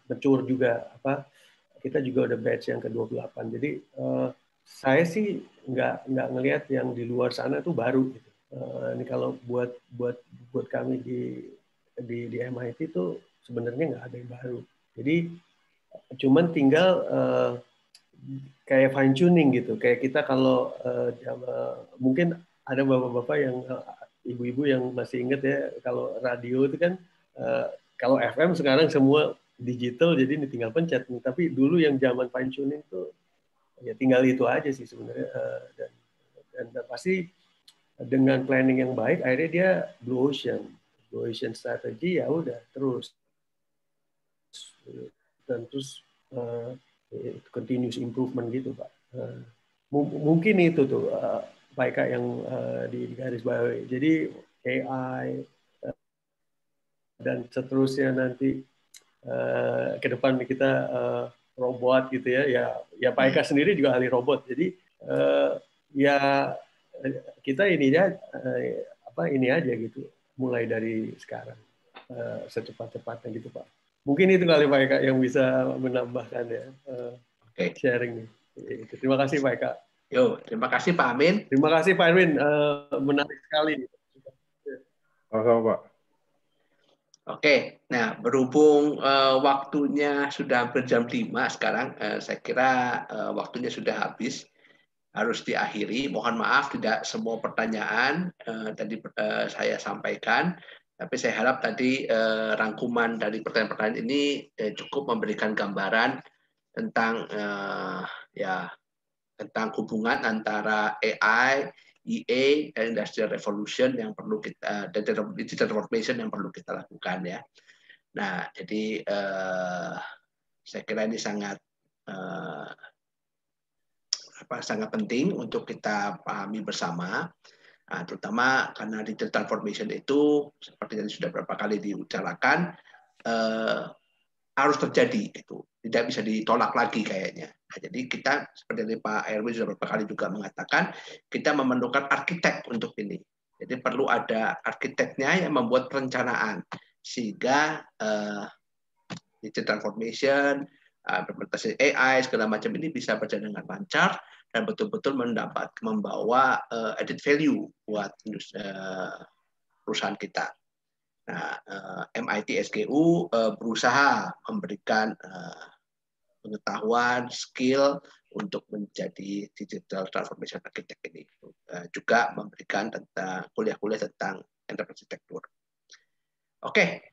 mature juga kita juga udah batch yang ke-28 jadi saya sih nggak ngelihat yang di luar sana tuh baru gitu. Ini kalau buat kami di MIT itu sebenarnya nggak ada yang baru. Jadi cuman tinggal kayak fine tuning gitu. Kayak kita kalau mungkin ada bapak-bapak yang ibu-ibu yang masih ingat ya kalau radio itu kan kalau FM sekarang semua digital jadi ini tinggal pencet. Tapi dulu yang zaman fine tuning itu ya tinggal itu aja sih sebenarnya dan pasti dengan planning yang baik akhirnya dia blue ocean strategy ya udah terus dan terus continuous improvement gitu Pak. Mungkin itu tuh Pak Eka yang di garis bawahi. Jadi AI dan seterusnya nanti ke depan kita robot gitu ya Pak Eka sendiri juga ahli robot jadi ya kita ini aja gitu mulai dari sekarang secepat-cepatnya gitu Pak mungkin itu kali Pak Eka yang bisa menambahkan ya sharing nih terima kasih Pak Eka. Yo terima kasih Pak Amin. Terima kasih Pak Erwin menarik sekali. Sama-sama Pak. Oke, nah berhubung waktunya sudah hampir jam 5 sekarang, saya kira waktunya sudah habis, harus diakhiri. Mohon maaf tidak semua pertanyaan tadi saya sampaikan, tapi saya harap tadi rangkuman dari pertanyaan-pertanyaan ini cukup memberikan gambaran tentang tentang hubungan antara AI EA dan Industrial Revolution yang perlu kita, digital transformation yang perlu kita lakukan ya. Nah, jadi saya kira ini sangat sangat penting untuk kita pahami bersama, terutama karena digital transformation itu seperti yang sudah beberapa kali diutarakan harus terjadi, itu tidak bisa ditolak lagi kayaknya. Nah, jadi kita seperti yang Pak Erwin sudah beberapa kali juga mengatakan, kita memerlukan arsitek untuk ini. Jadi perlu ada arsiteknya yang membuat perencanaan sehingga digital transformation, implementasi AI segala macam ini bisa berjalan dengan lancar dan betul-betul membawa added value buat perusahaan kita. Nah, MIT SGU berusaha memberikan pengetahuan, skill untuk menjadi digital transformation architect ini. Juga memberikan tentang kuliah-kuliah tentang enterprise architecture. Oke,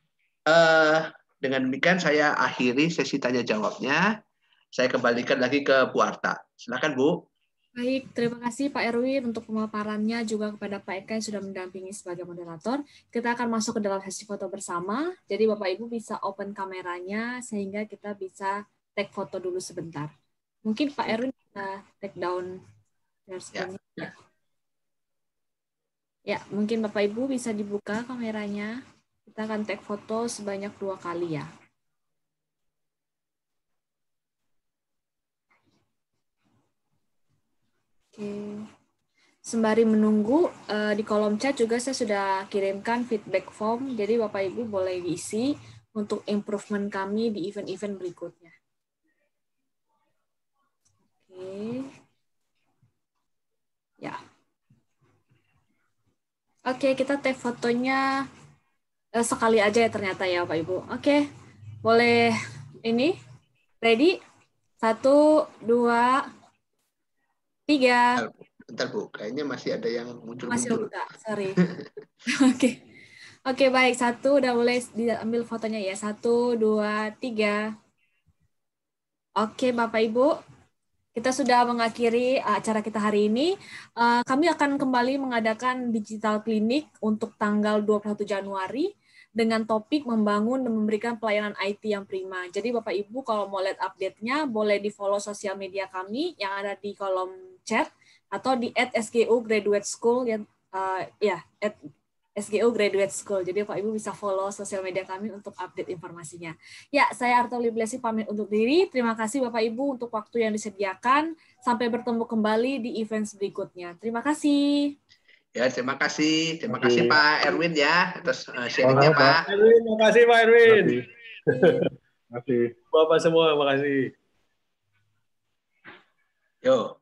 dengan demikian saya akhiri sesi tanya jawabnya. Saya kembalikan lagi ke Bu Arta. Silakan Bu. Baik, terima kasih Pak Erwin untuk pemaparannya, juga kepada Pak Eka yang sudah mendampingi sebagai moderator. Kita akan masuk ke dalam sesi foto bersama. Jadi Bapak Ibu bisa open kameranya sehingga kita bisa take foto dulu sebentar. Mungkin Pak Erwin bisa take down share screen-nya. Ya, mungkin Bapak Ibu bisa dibuka kameranya. Kita akan take foto sebanyak 2 kali ya. Oke. Sembari menunggu, di kolom chat juga saya sudah kirimkan feedback form, jadi Bapak Ibu boleh diisi untuk improvement kami di event-event berikutnya. Oke. Ya. Oke, kita take fotonya sekali aja ya ternyata ya Bapak Ibu. Oke, boleh ini? Ready? 1, 2, 3. Bentar Bu, kayaknya masih ada yang muncul-muncul. Masih buka, sorry. Oke. Oke, baik. 1, udah boleh diambil fotonya ya. 1, 2, 3. Oke, Bapak Ibu. Kita sudah mengakhiri acara kita hari ini. Kami akan kembali mengadakan Digital Clinic untuk tanggal 21 Januari dengan topik membangun dan memberikan pelayanan IT yang prima. Jadi Bapak Ibu kalau mau lihat update-nya, boleh di-follow sosial media kami yang ada di kolom chat atau di @SGU Graduate School yang SGU Graduate School. Jadi Bapak Ibu bisa follow sosial media kami untuk update informasinya. Ya, saya Arta Liblesi pamit untuk diri. Terima kasih Bapak Ibu untuk waktu yang disediakan. Sampai bertemu kembali di event berikutnya. Terima kasih. Ya, terima kasih. Terima kasih Pak Erwin ya atas sharingnya Pak. Terima kasih Pak Erwin. Terima kasih. Bapak semua, terima kasih. Yo.